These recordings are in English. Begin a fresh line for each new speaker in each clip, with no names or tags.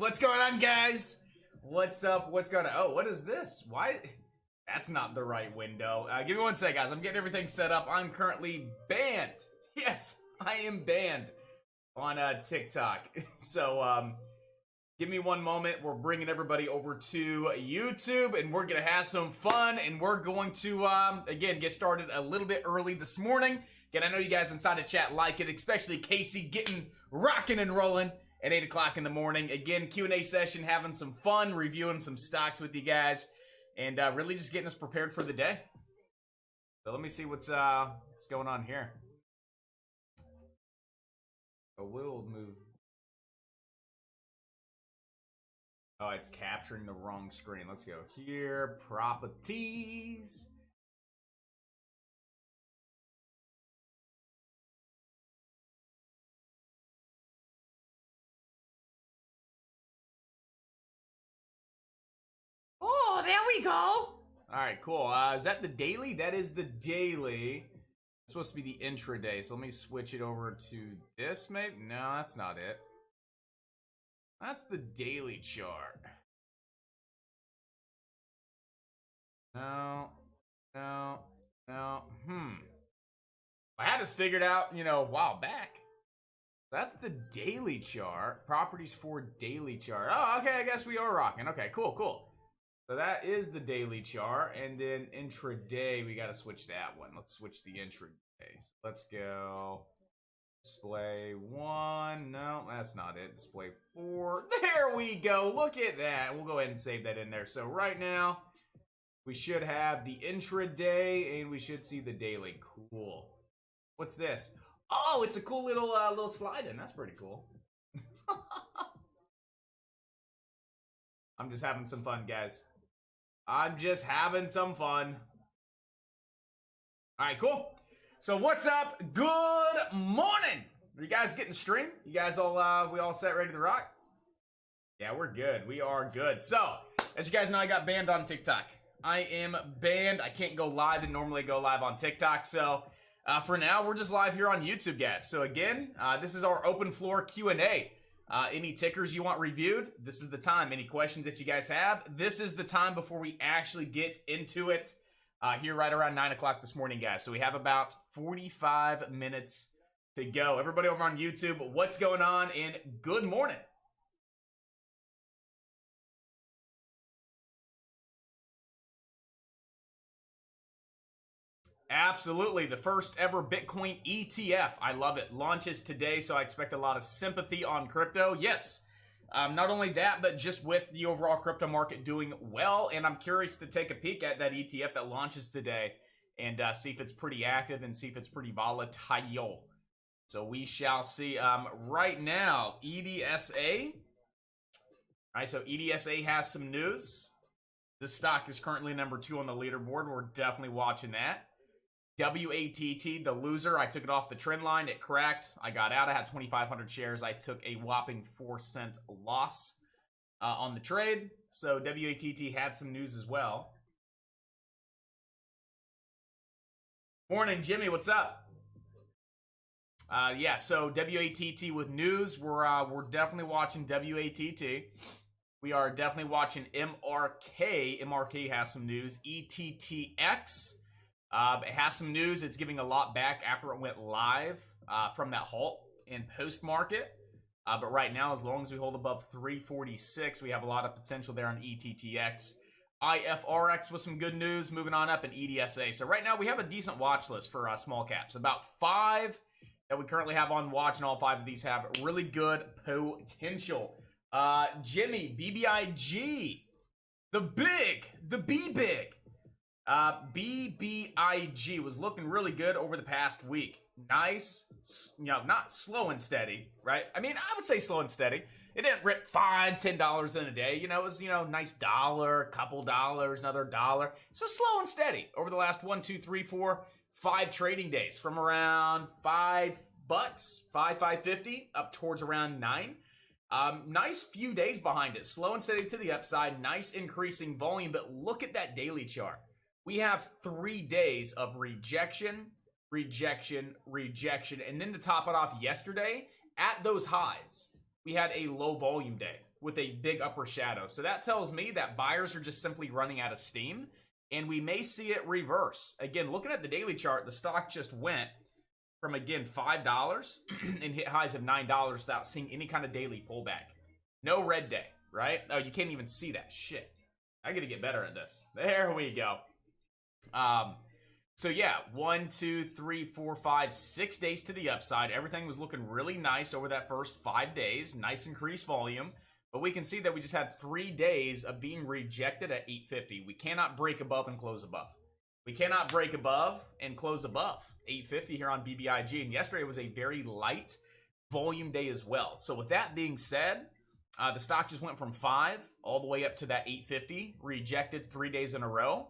What's going on, guys? What's up? What's going on? Oh, what is this? Why? That's not the right window. Give me one sec, guys. I'm getting everything set up. I'm currently banned. Yes, I am banned on TikTok. So, give me one moment. We're bringing everybody over to YouTube, and we're going to have some fun, and we're going to, again, get started a little bit early this morning. Again, I know you guys inside the chat like it, especially Casey getting rocking and rolling at 8 o'clock in the morning. Again, Q&A session, having some fun, reviewing some stocks with you guys, and really just getting us prepared for the day. So let me see what's going on here. Oh, we'll move. Oh, it's capturing the wrong screen. Let's go here. Properties. Oh, there we go. All right, cool. Is that the daily? That is the daily. It's supposed to be the intraday. So let me switch it over to this, maybe? No, that's not it. That's the daily chart. No. I had this figured out, a while back. That's the daily chart. Properties for daily chart. Oh, okay, I guess we are rocking. Okay, cool. So that is the daily chart. And then intraday, we got to switch that one. Let's switch the intraday. So let's go. Display 1. No, that's not it. Display 4. There we go. Look at that. We'll go ahead and save that in there. So right now, we should have the intraday, and we should see the daily. Cool. What's this? Oh, it's a cool little slide-in. That's pretty cool. I'm just having some fun, guys. I'm just having some fun. All right, cool. So what's up? Good morning. Are you guys getting stream? You guys we all set, ready to rock? Yeah, we're good. We are good. So, as you guys know, I got banned on TikTok. I am banned. I can't go live and normally go live on TikTok. So, for now, we're just live here on YouTube, guys. So again, this is our open floor Q&A. Any tickers you want reviewed, this is the time. Any questions that you guys have, this is the time before we actually get into it. Here right around 9 o'clock this morning, guys. So we have about 45 minutes to go. Everybody over on YouTube, what's going on? And good morning. Absolutely. The first ever Bitcoin ETF. I love it. Launches today, so I expect a lot of sympathy on crypto. Yes. Not only that, but just with the overall crypto market doing well. And I'm curious to take a peek at that ETF that launches today and see if it's pretty active and see if it's pretty volatile. So we shall see. Right now, EDSA. All right, so EDSA has some news. This stock is currently number 2 on the leaderboard. We're definitely watching that. WATT, the loser, I took it off the trend line. It cracked. I got out. I had 2,500 shares. I took a whopping 4-cent loss on the trade. So WATT had some news as well. Morning, Jimmy. What's up? Yeah, so WATT with news. We're definitely watching WATT. We are definitely watching MRK. MRK has some news. ETTX. It has some news. It's giving a lot back after it went live from that halt in post-market. But right now, as long as we hold above 346, we have a lot of potential there on ETTX. IFRX with some good news, moving on up in EDSA. So right now, we have a decent watch list for small caps. About 5 that we currently have on watch, and all 5 of these have really good potential. Jimmy, BBIG, the B-Big. BBIG was looking really good over the past week. Nice, not slow and steady, right? I mean, I would say slow and steady. It didn't rip $5, $10 in a day. It was, nice $1, couple dollars, another $1. So slow and steady over the last 1, 2, 3, 4, 5 trading days from around $5, $5.50 up towards around $9. Nice few days behind it. Slow and steady to the upside. Nice increasing volume, but look at that daily chart. We have 3 days of rejection, and then to top it off yesterday, at those highs, we had a low volume day with a big upper shadow. So that tells me that buyers are just simply running out of steam, and we may see it reverse. Again, looking at the daily chart, the stock just went from, again, $5 and hit highs of $9 without seeing any kind of daily pullback. No red day, right? Oh, you can't even see that. Shit. I gotta get better at this. There we go. So yeah, 1, 2, 3, 4, 5, 6 days to the upside. Everything was looking really nice over that first 5 days. Nice increased volume. But we can see that we just had 3 days of being rejected at 850. We cannot break above and close above. We cannot break above and close above 850 here on BBIG. And yesterday was a very light volume day as well. So with that being said, the stock just went from 5 all the way up to that 850. Rejected 3 days in a row.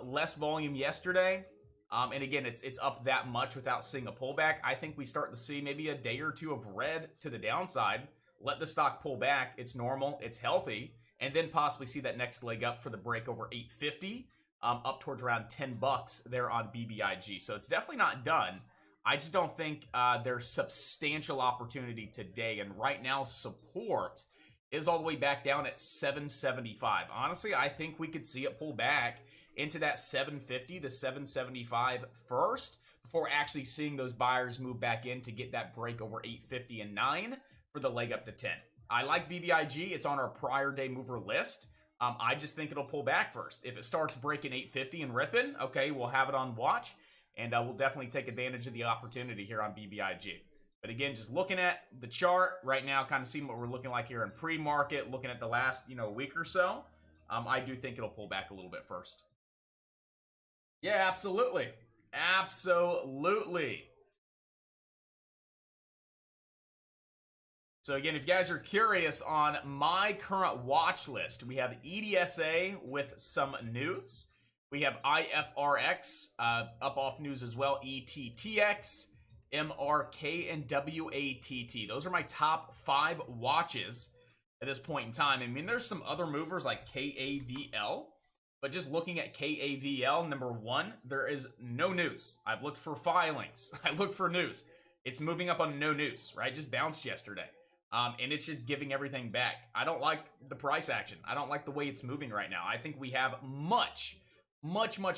Less volume yesterday. And again, it's up that much without seeing a pullback. I think we start to see maybe a day or two of red to the downside. Let the stock pull back. It's normal. It's healthy. And then possibly see that next leg up for the break over 850. Up towards around $10 there on BBIG. So it's definitely not done. I just don't think there's substantial opportunity today. And right now, support is all the way back down at 775. Honestly, I think we could see it pull back into that 750 to 775 first before actually seeing those buyers move back in to get that break over 850 and 9 for the leg up to 10. I like BBIG. It's on our prior day mover list. I just think it'll pull back first. If it starts breaking 850 and ripping, okay, we'll have it on watch, and we'll definitely take advantage of the opportunity here on BBIG. But again, just looking at the chart right now, kind of seeing what we're looking like here in pre-market, looking at the last week or so, I do think it'll pull back a little bit first. Yeah, absolutely. Absolutely. So again, if you guys are curious on my current watch list, we have EDSA with some news. We have IFRX up off news as well, ETTX, MRK, and WATT. Those are my top 5 watches at this point in time. I mean, there's some other movers like KAVL, but just looking at KAVL, number 1, there is no news. I've looked for filings. I looked for news. It's moving up on no news, right? Just bounced yesterday. And it's just giving everything back. I don't like the price action. I don't like the way it's moving right now. I think we have much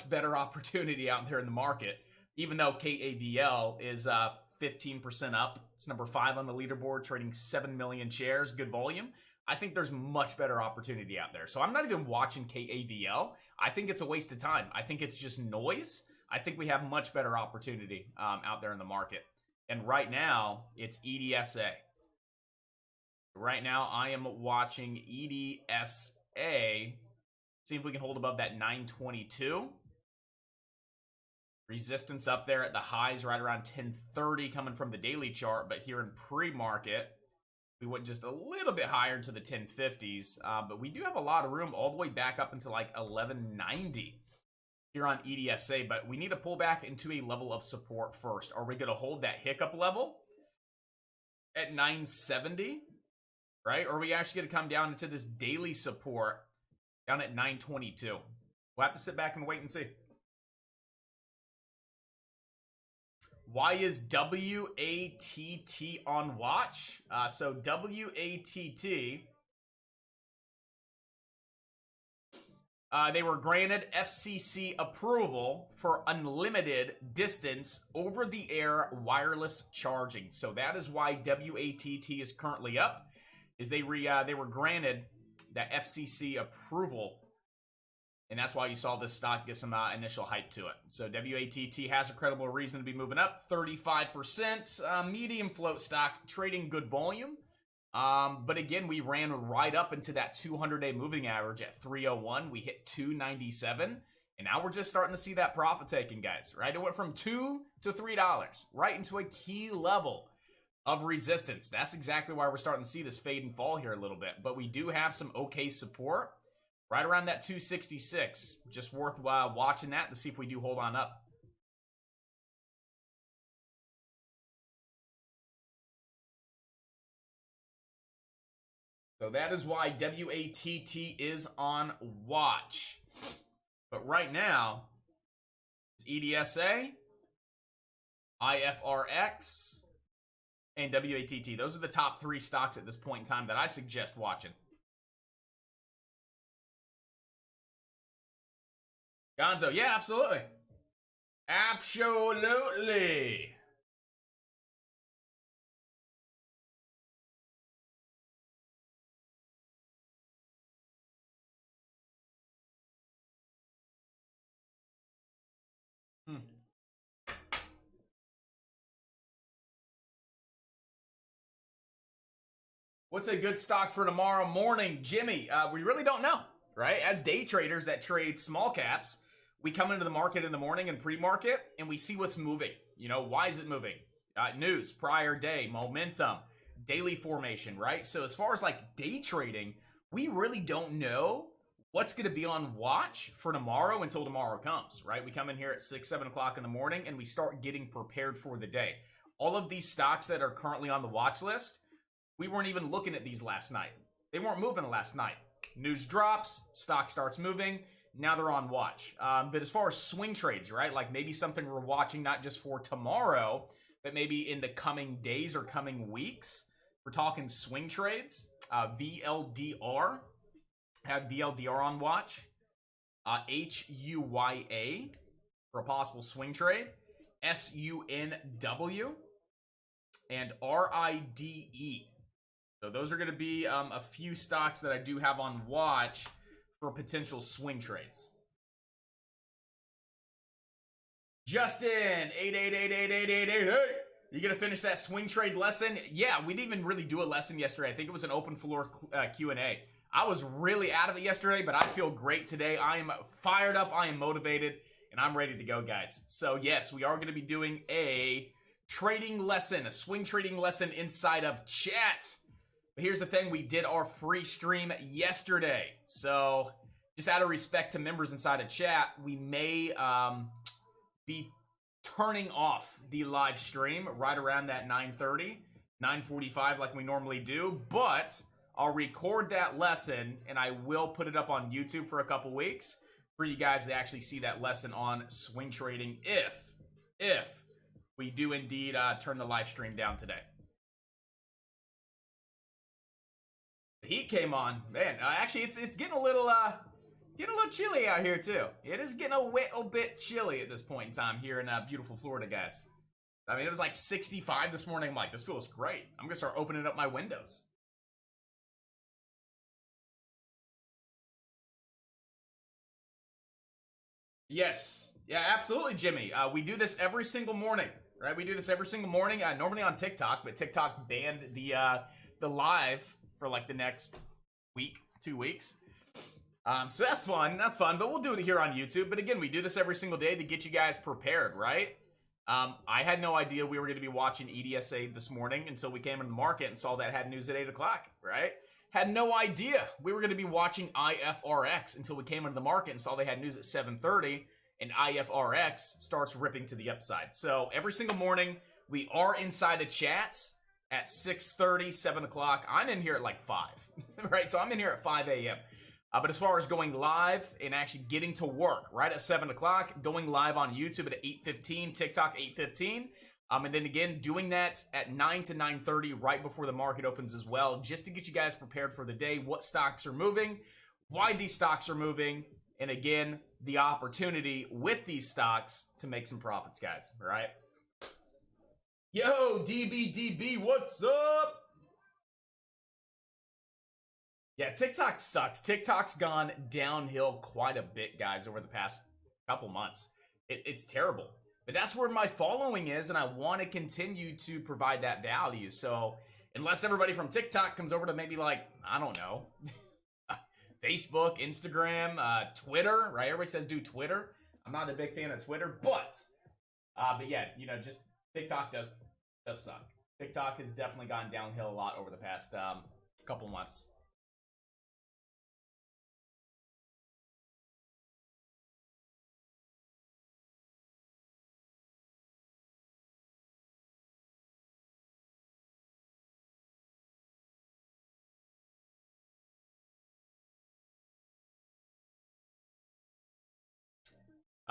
better opportunity out there in the market, even though KAVL is 15% up. It's number 5 on the leaderboard, trading 7 million shares, good volume. I think there's much better opportunity out there. So I'm not even watching KAVL. I think it's a waste of time. I think it's just noise. I think we have much better opportunity out there in the market. And right now, it's EDSA. Right now, I am watching EDSA. See if we can hold above that 922. Resistance up there at the highs right around 1030 coming from the daily chart. But here in pre-market, we went just a little bit higher into the 1050s. But we do have a lot of room all the way back up into like 1190 here on EDSA. But we need to pull back into a level of support first. Are we going to hold that hiccup level at 970? Right? Or are we actually going to come down into this daily support down at 922? We'll have to sit back and wait and see. Why is WATT on watch? So WATT, they were granted FCC approval for unlimited distance over-the-air wireless charging. So that is why WATT is currently up. Is they were granted that FCC approval, and that's why you saw this stock get some initial hype to it. So WATT has a credible reason to be moving up, 35%, medium float stock, trading good volume. But again, we ran right up into that 200-day moving average at 301. We hit 297, and now we're just starting to see that profit taking, guys. Right? It went from $2 to $3, right into a key level of resistance. That's exactly why we're starting to see this fade and fall here a little bit. But we do have some okay support right around that 266. Just worth watching that to see if we do hold on up. So that is why WATT is on watch. But right now, it's EDSA, IFRX, and WATT. Those are the top 3 stocks at this point in time that I suggest watching. Gonzo, yeah, absolutely. Absolutely. Hmm. What's a good stock for tomorrow morning, Jimmy? We really don't know, right? As day traders that trade small caps, we come into the market in the morning and pre-market, and we see what's moving. You know, why is it moving? News, prior day, momentum, daily formation, right? So as far as like day trading, we really don't know what's going to be on watch for tomorrow until tomorrow comes, right? We come in here at 6, 7 o'clock in the morning, and we start getting prepared for the day. All of these stocks that are currently on the watch list, we weren't even looking at these last night. They weren't moving last night. News drops, stock starts moving. Now they're on watch. But as far as swing trades, right? Like maybe something we're watching not just for tomorrow, but maybe in the coming days or coming weeks. We're talking swing trades. VLDR. Had VLDR on watch. HUYA for a possible swing trade. SUNW. And RIDE. So those are going to be a few stocks that I do have on watch for potential swing trades. Justin, 888888888. You going to finish that swing trade lesson? Yeah, we didn't even really do a lesson yesterday. I think it was an open floor Q&A. I was really out of it yesterday, but I feel great today. I am fired up, I am motivated, and I'm ready to go, guys. So yes, we are going to be doing a trading lesson, a swing trading lesson inside of chat. But here's the thing, we did our free stream yesterday. So just out of respect to members inside of chat, we may be turning off the live stream right around that 9:30, 9:45 like we normally do. But I'll record that lesson and I will put it up on YouTube for a couple weeks for you guys to actually see that lesson on swing trading if we do indeed turn the live stream down today. The heat came on, man. Actually, it's getting a little chilly out here too. It is getting a little bit chilly at this point in time here in beautiful Florida, guys. I mean, it was like 65 this morning. I'm like, this feels great. I'm gonna start opening up my windows. Yes, yeah, absolutely, Jimmy. We do this every single morning, right? We do this every single morning. Normally on TikTok, but TikTok banned the live for like the next week, 2 weeks. So that's fun, but we'll do it here on YouTube. But again, we do this every single day to get you guys prepared, right? I had no idea we were going to be watching EDSA this morning until we came in the market and saw that had news at 8 o'clock, right? Had no idea we were going to be watching IFRX until we came into the market and saw they had news at 7:30, and IFRX starts ripping to the upside. So every single morning, we are inside a chat at 6:30, 7 o'clock. I'm in here at like 5, right? So I'm in here at 5 a.m. But as far as going live and actually getting to work, right at 7 o'clock, going live on YouTube at 8:15, TikTok 8:15, and then again, doing that at 9 to 9:30 right before the market opens as well, just to get you guys prepared for the day, what stocks are moving, why these stocks are moving, and again, the opportunity with these stocks to make some profits, guys, all right? Yo, DBDB, what's up? Yeah, TikTok sucks. TikTok's gone downhill quite a bit, guys, over the past couple months. It's terrible. But that's where my following is, and I want to continue to provide that value. So unless everybody from TikTok comes over to maybe like, I don't know, Facebook, Instagram, Twitter, right? Everybody says do Twitter. I'm not a big fan of Twitter, but yeah, you know, just TikTok does suck. TikTok has definitely gone downhill a lot over the past couple months.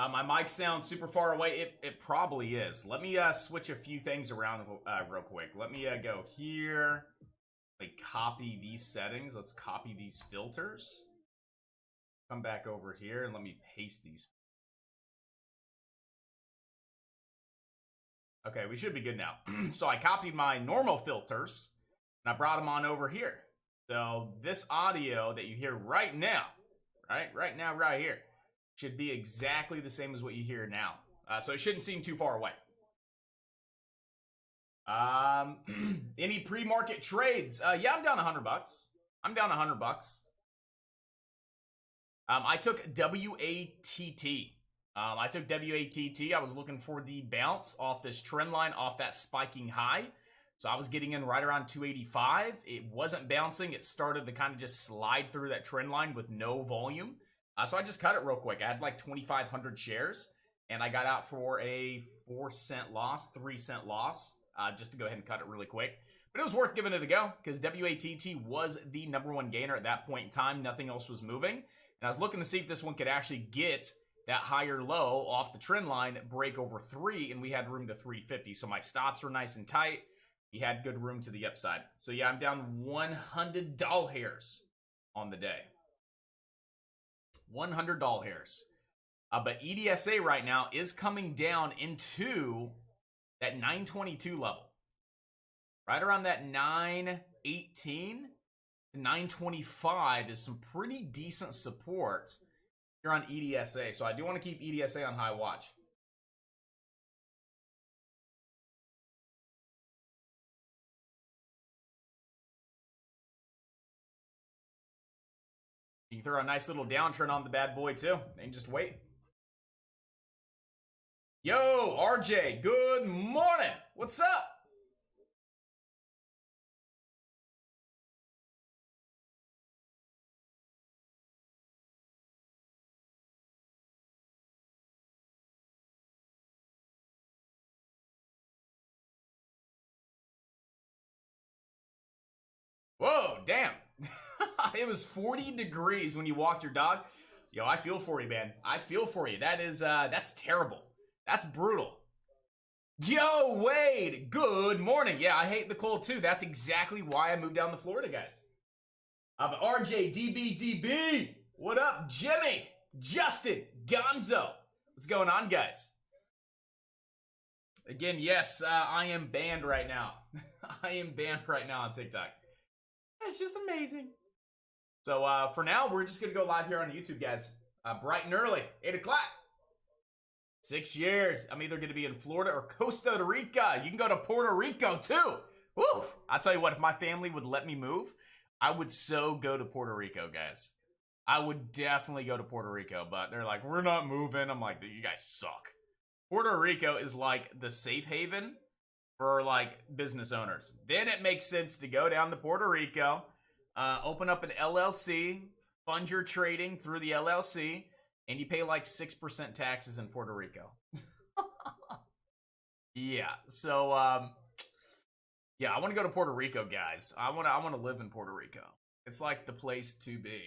My mic sounds super far away. It probably is. Let me switch a few things around real quick. Let me go here. Like copy these settings. Let's copy these filters. Come back over here and let me paste these. Okay, we should be good now. So I copied my normal filters and I brought them on over here. So this audio that you hear right now, right here, should be exactly the same as what you hear now. So it shouldn't seem too far away. Any pre-market trades? Yeah, I'm down $100. I'm down $100. I took WATT. I took WATT. I was looking for the bounce off this trend line, off that spiking high. So I was getting in right around 285. It wasn't bouncing. It started to kind of just slide through that trend line with no volume. So I just cut it real quick. I had like 2,500 shares, and I got out for a 4-cent loss, 3-cent loss, just to go ahead and cut it really quick. But it was worth giving it a go because WATT was the #1 gainer at that point in time. Nothing else was moving. And I was looking to see if this one could actually get that higher low off the trend line, break over 3, and we had room to 350. So my stops were nice and tight. We had good room to the upside. So yeah, I'm down $100 hairs on the day. $100 hairs. But EDSA right now is coming down into that 922 level. Right around that 918 to 925 is some pretty decent support here on EDSA. So I do want to keep EDSA on high watch. You can throw a nice little downtrend on the bad boy too, and just wait. Yo, RJ, good morning. What's up? Whoa, damn. It was 40 degrees when you walked your dog. Yo, I feel for you, man. I feel for you. That is, that's terrible. That's brutal. Yo, Wade, good morning. Yeah, I hate the cold too. That's exactly why I moved down to Florida, guys. But RJ, DB, what up? Jimmy, Justin, Gonzo. What's going on, guys? Again, yes, I am banned right now. I am banned right now on TikTok. It's just amazing. So for now, we're just going to go live here on YouTube, guys. Bright and early, 8 o'clock. 6 years. I'm either going to be in Florida or Costa Rica. You can go to Puerto Rico, too. Woo! I'll tell you what, if my family would let me move, I would so go to Puerto Rico, guys. I would definitely go to Puerto Rico, but they're like, we're not moving. I'm like, you guys suck. Puerto Rico is like the safe haven for like business owners. Then it makes sense to go down to Puerto Rico, open up an LLC, fund your trading through the LLC, and you pay like 6% taxes in Puerto Rico. Yeah, so yeah, I want to go to Puerto Rico, guys. I want to live in Puerto Rico. It's like the place to be.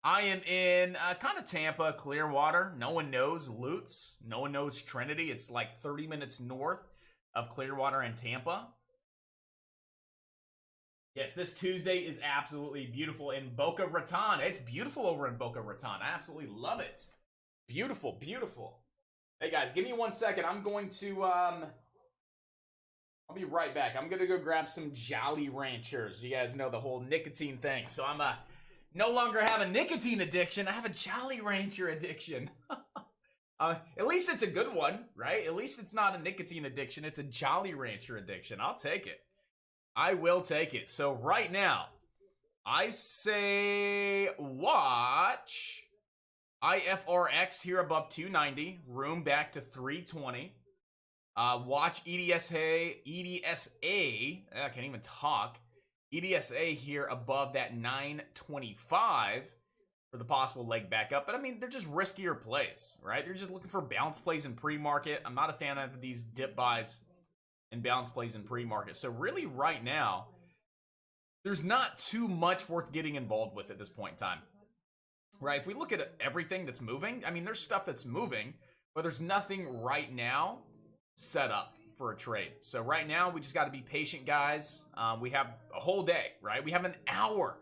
I am in kind of Tampa, Clearwater. No one knows Lutz. No one knows Trinity. It's like 30 minutes north of Clearwater and Tampa. Yes, this Tuesday is absolutely beautiful in Boca Raton. It's beautiful over in Boca Raton. I absolutely love it. Beautiful, beautiful. Hey, guys, give me 1 second. I'm going to, I'll be right back. I'm going to go grab some Jolly Ranchers. You guys know the whole nicotine thing. So I'm no longer have a nicotine addiction. I have a Jolly Rancher addiction. At least it's a good one, right? At least it's not a nicotine addiction. It's a Jolly Rancher addiction. I'll take it. I will take it. So right now, I say watch IFRX here above 290. Room back to 320. Watch EDSA. I can't even talk. EDSA here above that 925 for the possible leg back up. But I mean, they're just riskier plays, right? They're just looking for bounce plays in pre-market. I'm not a fan of these dip buys and bounce plays in pre-market. So really right now, there's not too much worth getting involved with at this point in time. right? If we look at everything that's moving, I mean, there's stuff that's moving, but there's nothing right now set up for a trade. So right now, we just got to be patient, guys. We have a whole day, right? We have an hour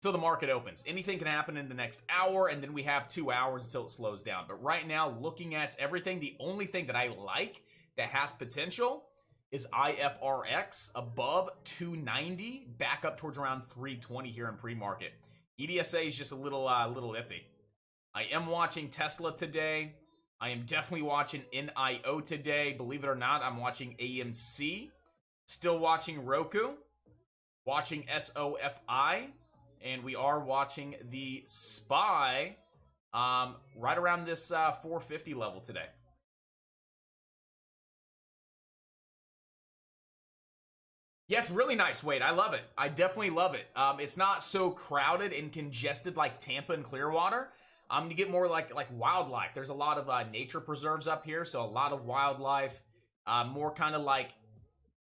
till the market opens. Anything can happen in the next hour, and then we have 2 hours until it slows down. But right now, looking at everything, the only thing that I like that has potential is IFRX above 290, back up towards around 320 here in pre-market. EDSA is just a little iffy. I am watching Tesla today. I am definitely watching NIO today. Believe it or not, I'm watching AMC. Still watching Roku. Watching SOFI. And we are watching the SPY right around this 450 level today. Yes, really nice, Wade. I love it. I definitely love it. It's not so crowded and congested like Tampa and Clearwater. You get more like wildlife. There's a lot of nature preserves up here, so a lot of wildlife. More kind of like,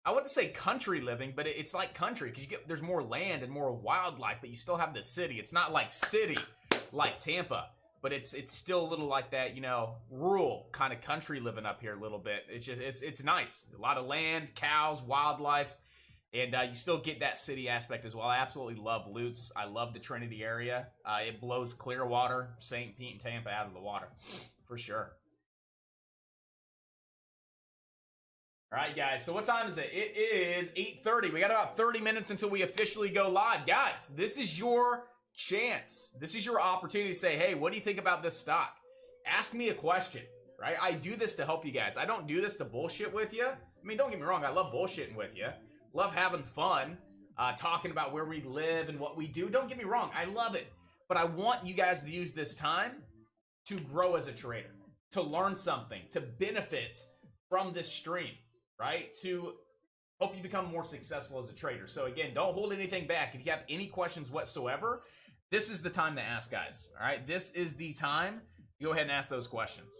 I wouldn't say country living, but it's like country because there's more land and more wildlife, but you still have the city. It's not like city like Tampa, but it's still a little like that, you know, rural kind of country living up here a little bit. It's just it's nice. A lot of land, cows, wildlife, and you still get that city aspect as well. I absolutely love Lutz. I love the Trinity area. It blows Clearwater, St. Pete, and Tampa out of the water for sure. All right, guys, so what time is it? It is 8:30. We got about 30 minutes until we officially go live. Guys, this is your chance. This is your opportunity to say, hey, what do you think about this stock? Ask me a question, right? I do this to help you guys. I don't do this to bullshit with you. I mean, don't get me wrong. I love bullshitting with you. Love having fun, talking about where we live and what we do. Don't get me wrong. I love it. But I want you guys to use this time to grow as a trader, to learn something, to benefit from this stream. Right? To help you become more successful as a trader. So again, don't hold anything back. If you have any questions whatsoever, this is the time to ask, guys. All right? This is the time to go ahead and ask those questions.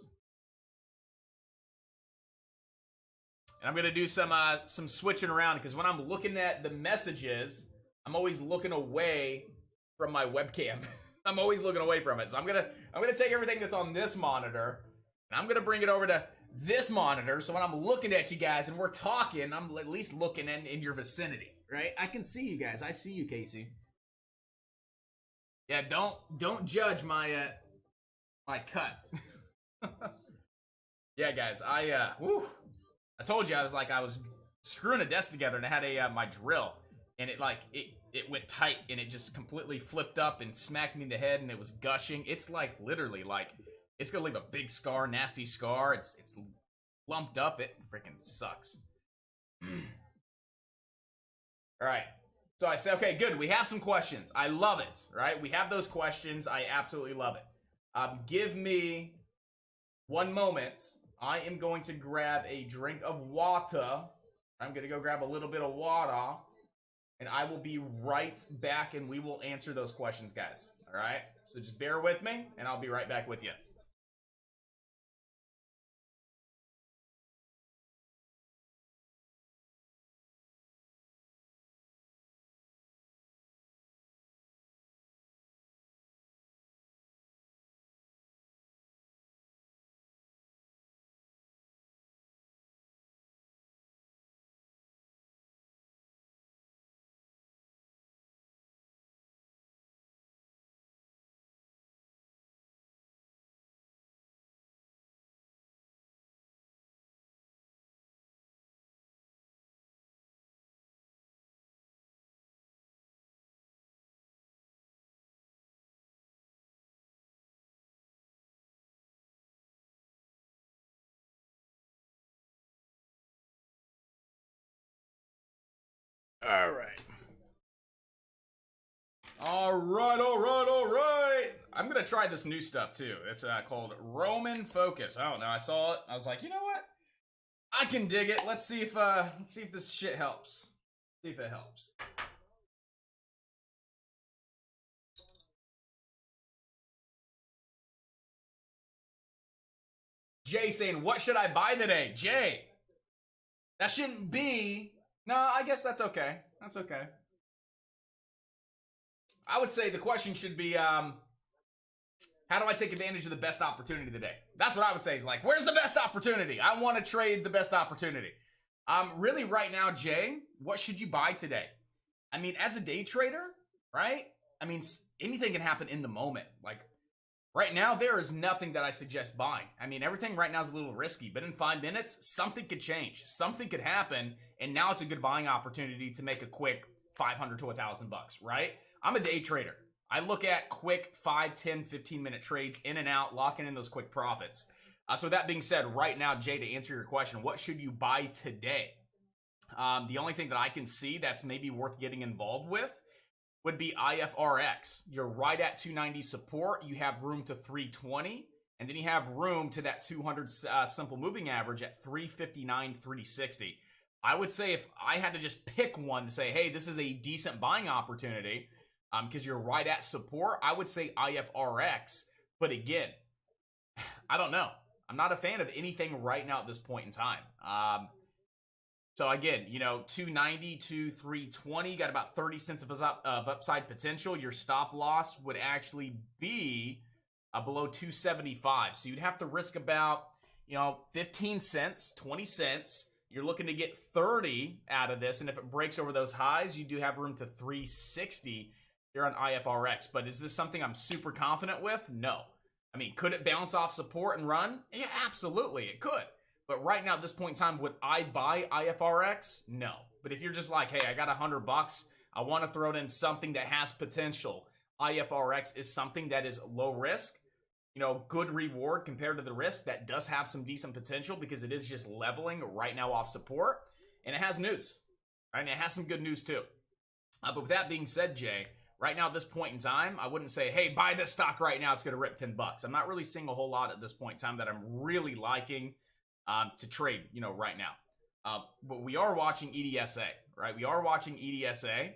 And I'm going to do some switching around because when I'm looking at the messages, I'm always looking away from my webcam. I'm always looking away from it. So I'm going to take everything that's on this monitor and I'm going to bring it over to this monitor, so when I'm looking at you guys and we're talking, I'm at least looking in your vicinity, right? I can see you guys. I see you, Casey. Yeah, don't judge my my cut. Yeah, guys, I told you I was screwing a desk together and I had my drill and it went tight and it just completely flipped up and smacked me in the head and it was gushing. It's like literally like it's gonna leave a big scar, nasty scar. It's lumped up. It freaking sucks. All right. So I said, okay, good. We have some questions. I love it. Right? We have those questions. I absolutely love it. Give me one moment. I am going to grab a drink of water. I'm gonna go grab a little bit of water, and I will be right back, and we will answer those questions, guys. All right. So just bear with me, and I'll be right back with you. All right. All right. I'm going to try this new stuff, too. It's called Roman Focus. I don't know. I saw it. I was like, you know what? I can dig it. Let's see if this shit helps. See if it helps. Jay saying, what should I buy today? Jay, that shouldn't be... No, I guess that's okay. That's okay. I would say the question should be, How do I take advantage of the best opportunity today? That's what I would say is like, where's the best opportunity? I want to trade the best opportunity. Really right now, Jay, what should you buy today? I mean, as a day trader, right? I mean, anything can happen in the moment. Like right now, there is nothing that I suggest buying. I mean, everything right now is a little risky, but in 5 minutes, something could change. Something could happen, and now it's a good buying opportunity to make a quick 500 to $1,000 bucks, right? I'm a day trader. I look at quick 5, 10, 15-minute trades in and out, locking in those quick profits. So that being said, right now, Jay, to answer your question, what should you buy today? The only thing that I can see that's maybe worth getting involved with would be IFRX. You're right at 290 support. You have room to 320, and then you have room to that 200 simple moving average at 359, 360. I would say if I had to just pick one to say, hey, this is a decent buying opportunity, because you're right at support, I would say IFRX. But again, I don't know. I'm not a fan of anything right now at this point in time. So again, 290 to 320, got about 30 cents of upside potential. Your stop loss would actually be below 275. So you'd have to risk about, 15 cents, 20 cents. You're looking to get 30 out of this. And if it breaks over those highs, you do have room to 360 here on IFRX. But is this something I'm super confident with? No. I mean, could it bounce off support and run? Yeah, absolutely, it could. But right now, at this point in time, would I buy IFRX? No. But if you're just like, hey, I got $100, I want to throw it in something that has potential. IFRX is something that is low risk, good reward compared to the risk that does have some decent potential because it is just leveling right now off support. And it has news, right? And it has some good news too. But with that being said, Jay, right now at this point in time, I wouldn't say, hey, buy this stock right now. It's going to rip $10. I'm not really seeing a whole lot at this point in time that I'm really liking to trade, right now. But we are watching EDSA, right? We are watching EDSA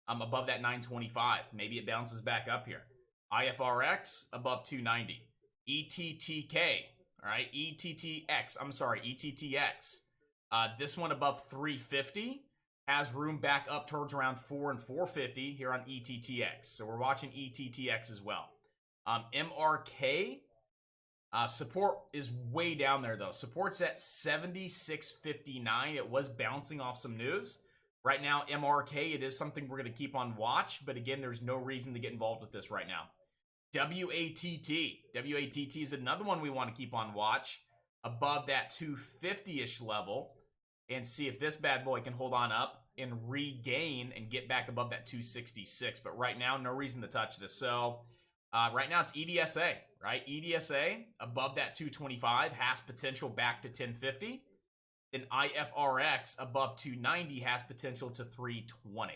above that 925. Maybe it bounces back up here. IFRX above 290. ETTK, all right? ETTX. This one above 350 has room back up towards around 4 and 450 here on ETTX. So we're watching ETTX as well. MRK. Support is way down there though. Support's at 76.59. It was bouncing off some news. Right now, MRK, it is something we're going to keep on watch. But again, there's no reason to get involved with this right now. WATT. WATT is another one we want to keep on watch above that 250-ish level and see if this bad boy can hold on up and regain and get back above that 266. But right now, no reason to touch this. So right now it's EDSA, right? EDSA above that 225 has potential back to 1050. Then IFRX above 290 has potential to 320.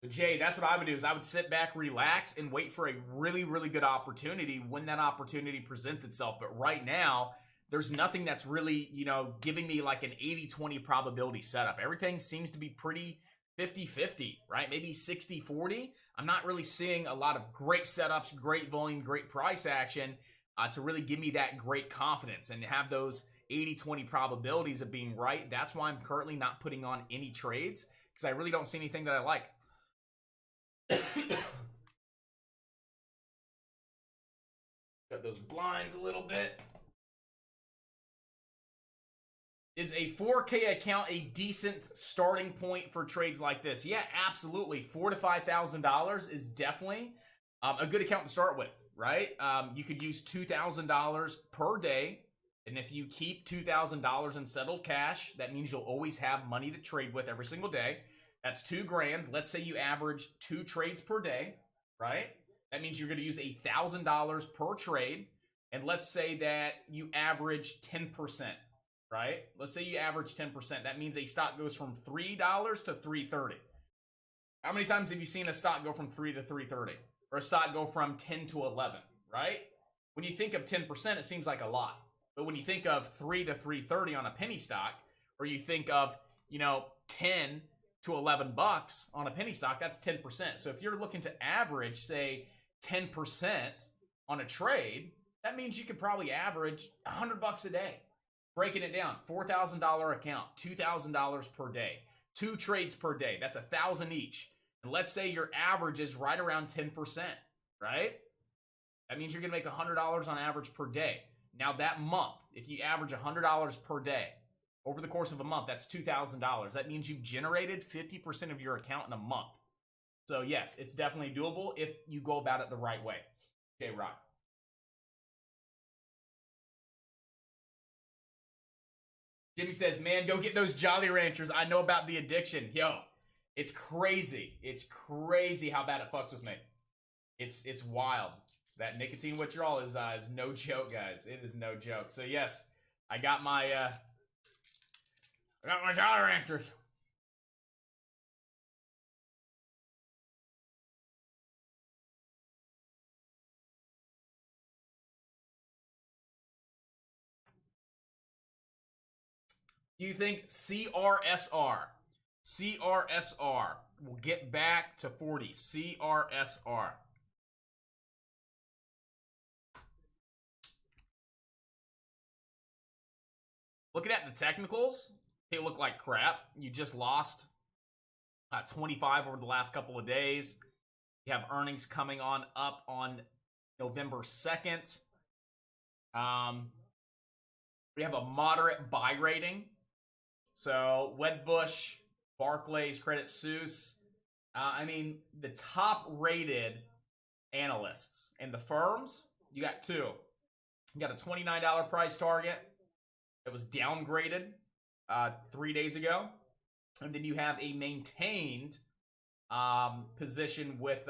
So Jay, that's what I would do is I would sit back, relax, and wait for a really, really good opportunity when that opportunity presents itself. But right now, there's nothing that's really, giving me like an 80-20 probability setup. Everything seems to be pretty 50-50, right? Maybe 60-40. I'm not really seeing a lot of great setups, great volume, great price action to really give me that great confidence and have those 80-20 probabilities of being right. That's why I'm currently not putting on any trades because I really don't see anything that I like. Got those blinds a little bit. Is a 4K account a decent starting point for trades like this? Yeah, absolutely. $4,000 to $5,000 is definitely a good account to start with, right? You could use $2,000 per day. And if you keep $2,000 in settled cash, that means you'll always have money to trade with every single day. That's $2,000. Let's say you average 2 trades per day, right? That means you're going to use $1,000 per trade. And let's say that you average 10%. Right? Let's say you average 10%. That means a stock goes from $3 to $3.30. How many times have you seen a stock go from $3 to $3.30? Or a stock go from 10 to 11, right? When you think of 10%, it seems like a lot. But when you think of $3 to $3.30 on a penny stock, or you think of, 10 to $11 on a penny stock, that's 10%. So if you're looking to average, say, 10% on a trade, that means you could probably average $100 a day. Breaking it down, $4,000 account, $2,000 per day, 2 trades per day. That's 1,000 each. And let's say your average is right around 10%, right? That means you're going to make $100 on average per day. Now that month, if you average $100 per day over the course of a month, that's $2,000. That means you've generated 50% of your account in a month. So yes, it's definitely doable if you go about it the right way. J-Rock. Jimmy says, man, go get those Jolly Ranchers. I know about the addiction. Yo, it's crazy. It's crazy how bad it fucks with me. It's wild. That nicotine withdrawal is no joke, guys. It is no joke. So yes, I got my Jolly Ranchers. Do you think CRSR will get back to 40? CRSR. Looking at the technicals, they look like crap. You just lost 25 over the last couple of days. You have earnings coming on up on November 2nd. We have a moderate buy rating. So Wedbush, Barclays, Credit Suisse. I mean, the top rated analysts and the firms, you got 2. You got a $29 price target. It was downgraded 3 days ago. And then you have a maintained position with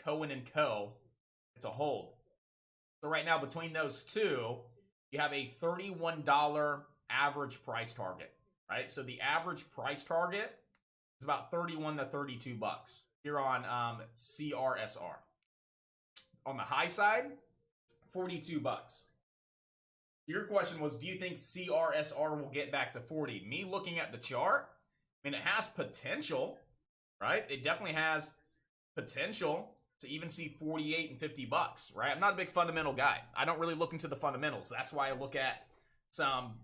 Cohen & Co. It's a hold. So right now, between those two, you have a $31 average price target, right? So the average price target is about 31 to 32 bucks here on CRSR. On the high side, 42 bucks. Your question was, do you think CRSR will get back to 40? Me looking at the chart, I mean, it has potential, right? It definitely has potential to even see 48 and 50 bucks, right? I'm not a big fundamental guy. I don't really look into the fundamentals. That's why I look at some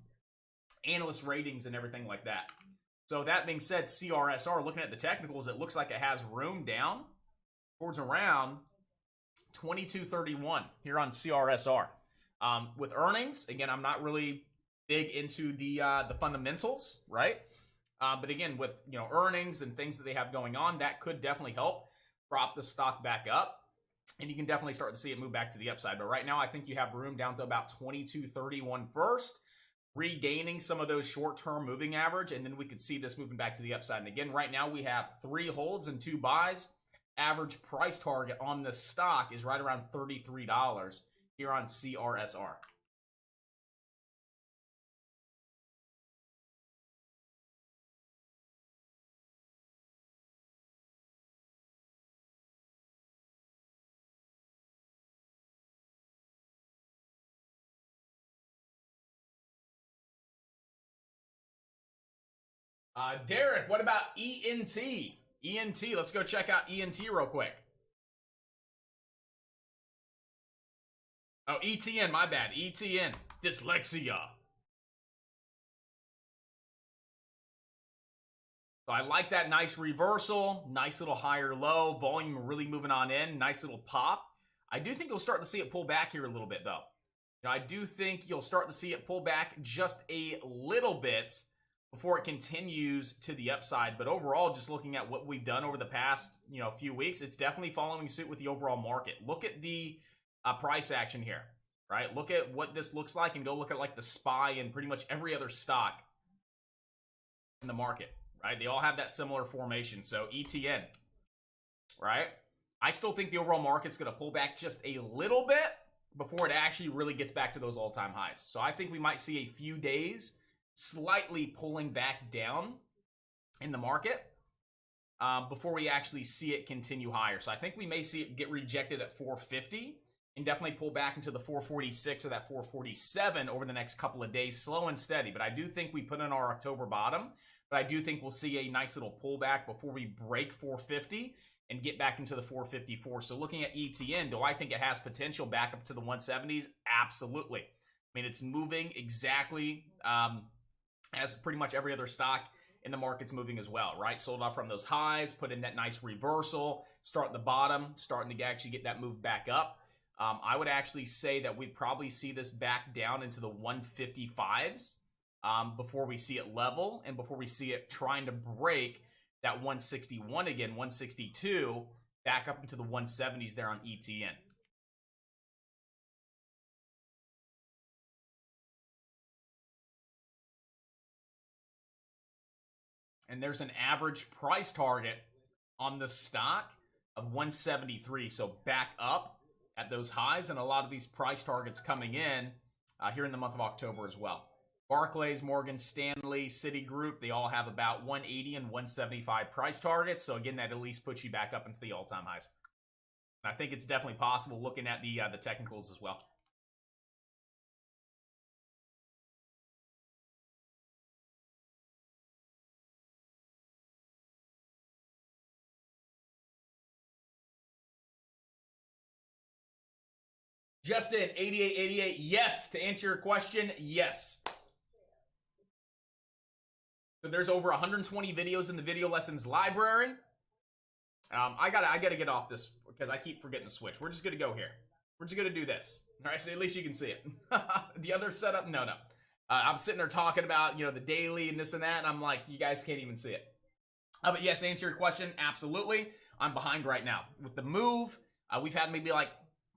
analyst ratings and everything like that. So that being said, CRSR, looking at the technicals, it looks like it has room down towards around 22.31 here on CRSR. With earnings, again, I'm not really big into the fundamentals, right? But again, with earnings and things that they have going on, that could definitely help prop the stock back up, and you can definitely start to see it move back to the upside. But right now, I think you have room down to about 22.31 first, regaining some of those short-term moving average, and then we could see this moving back to the upside. And again, right now we have 3 holds and 2 buys. Average price target on the stock is right around $33 here on CRSR. Derek, what about ENT? ENT, let's go check out ENT real quick. Oh, ETN, my bad. ETN. Dyslexia. So I like that nice reversal. Nice little higher low. Volume really moving on in. Nice little pop. I do think you'll start to see it pull back here a little bit, though. I do think you'll start to see it pull back just a little bit before it continues to the upside. But overall, just looking at what we've done over the past few weeks, it's definitely following suit with the overall market. Look at the price action here, right? Look at what this looks like and go look at like the SPY and pretty much every other stock in the market, right? They all have that similar formation. So ETN, right? I still think the overall market's going to pull back just a little bit before it actually really gets back to those all-time highs. So I think we might see a few days slightly pulling back down in the market before we actually see it continue higher. So I think we may see it get rejected at 450 and definitely pull back into the 446 or that 447 over the next couple of days, slow and steady. But I do think we put in our October bottom, but I do think we'll see a nice little pullback before we break 450 and get back into the 454. So looking at ETN, do I think it has potential back up to the 170s? Absolutely. I mean, it's moving exactly as pretty much every other stock and the market's moving as well, right? Sold off from those highs, put in that nice reversal, start at the bottom, starting to actually get that move back up. I would actually say that we'd probably see this back down into the 155s before we see it level and before we see it trying to break that 161 again, 162, back up into the 170s there on ETN. And there's an average price target on the stock of 173. So back up at those highs, and a lot of these price targets coming in here in the month of October as well. Barclays, Morgan Stanley, Citigroup, they all have about 180 and 175 price targets. So again, that at least puts you back up into the all-time highs. And I think it's definitely possible looking at the technicals as well. Justin, 8888, yes. To answer your question, yes. So there's over 120 videos in the video lessons library. I gotta get off this because I keep forgetting to switch. We're just gonna go here. We're just gonna do this. All right, so at least you can see it. The other setup, no. I'm sitting there talking about, the daily and this and that, and I'm like, you guys can't even see it. But yes, to answer your question, absolutely. I'm behind right now. With the move, we've had maybe like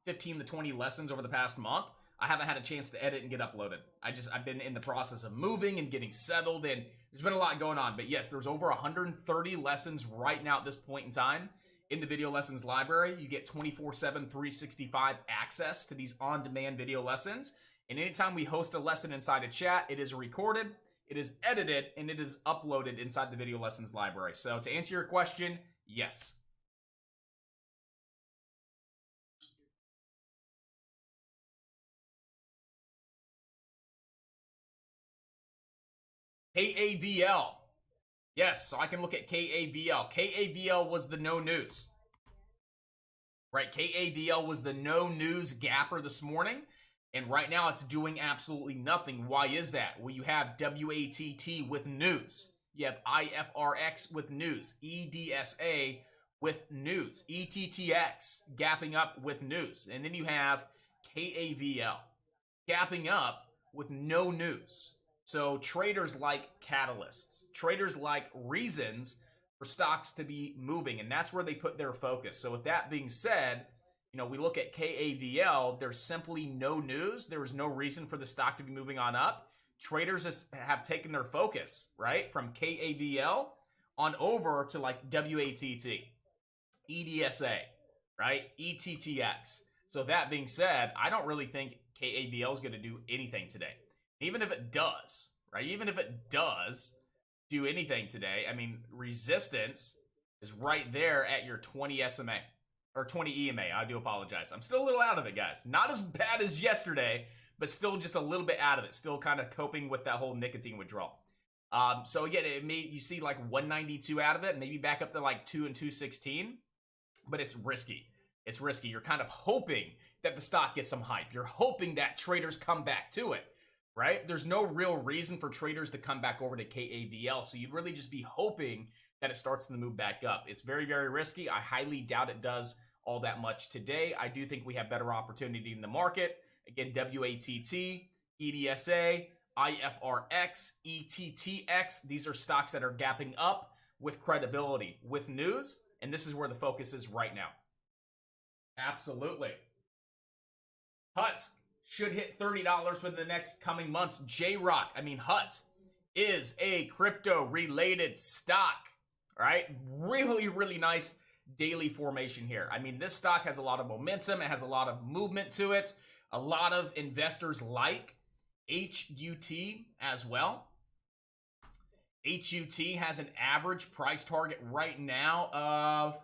15 to 20 lessons over the past month. I haven't had a chance to edit and get uploaded. I've been in the process of moving and getting settled, and there's been a lot going on. But yes, there's over 130 lessons right now at this point in time in the video lessons library. You get 24/7, 365 access to these on-demand video lessons. And anytime we host a lesson inside a chat, it is recorded, it is edited, and it is uploaded inside the video lessons library. So to answer your question, yes. KAVL. Yes, so I can look at KAVL. KAVL was the no news. Right, KAVL was the no news gapper this morning. And right now it's doing absolutely nothing. Why is that? Well, you have WATT with news. You have IFRX with news. EDSA with news. ETTX gapping up with news. And then you have KAVL gapping up with no news. So traders like catalysts. Traders like reasons for stocks to be moving. And that's where they put their focus. So with that being said, we look at KAVL, there's simply no news. There was no reason for the stock to be moving on up. Traders have taken their focus, right, from KAVL on over to like WATT, EDSA, right, ETTX. So that being said, I don't really think KAVL is going to do anything today. Even if it does, right, even if it does do anything today, I mean, resistance is right there at your 20 SMA. Or 20 EMA, I do apologize. I'm still a little out of it, guys. Not as bad as yesterday, but still just a little bit out of it. Still kind of coping with that whole nicotine withdrawal. So again, you see like 192 out of it, maybe back up to like 2 and 216. But it's risky. It's risky. You're kind of hoping that the stock gets some hype. You're hoping that traders come back to it, right? There's no real reason for traders to come back over to KAVL. So you'd really just be hoping that it starts to move back up. It's very, very risky. I highly doubt it does all that much today. I do think we have better opportunity in the market. Again, WATT, EDSA, IFRX, ETTX. These are stocks that are gapping up with credibility, with news, and this is where the focus is right now. Absolutely. HUTS should hit $30 within the next coming months. J-Rock, HUTS is a crypto-related stock, right? Really, really nice daily formation here. This stock has a lot of momentum. It has a lot of movement to it. A lot of investors like HUT as well. HUT has an average price target right now of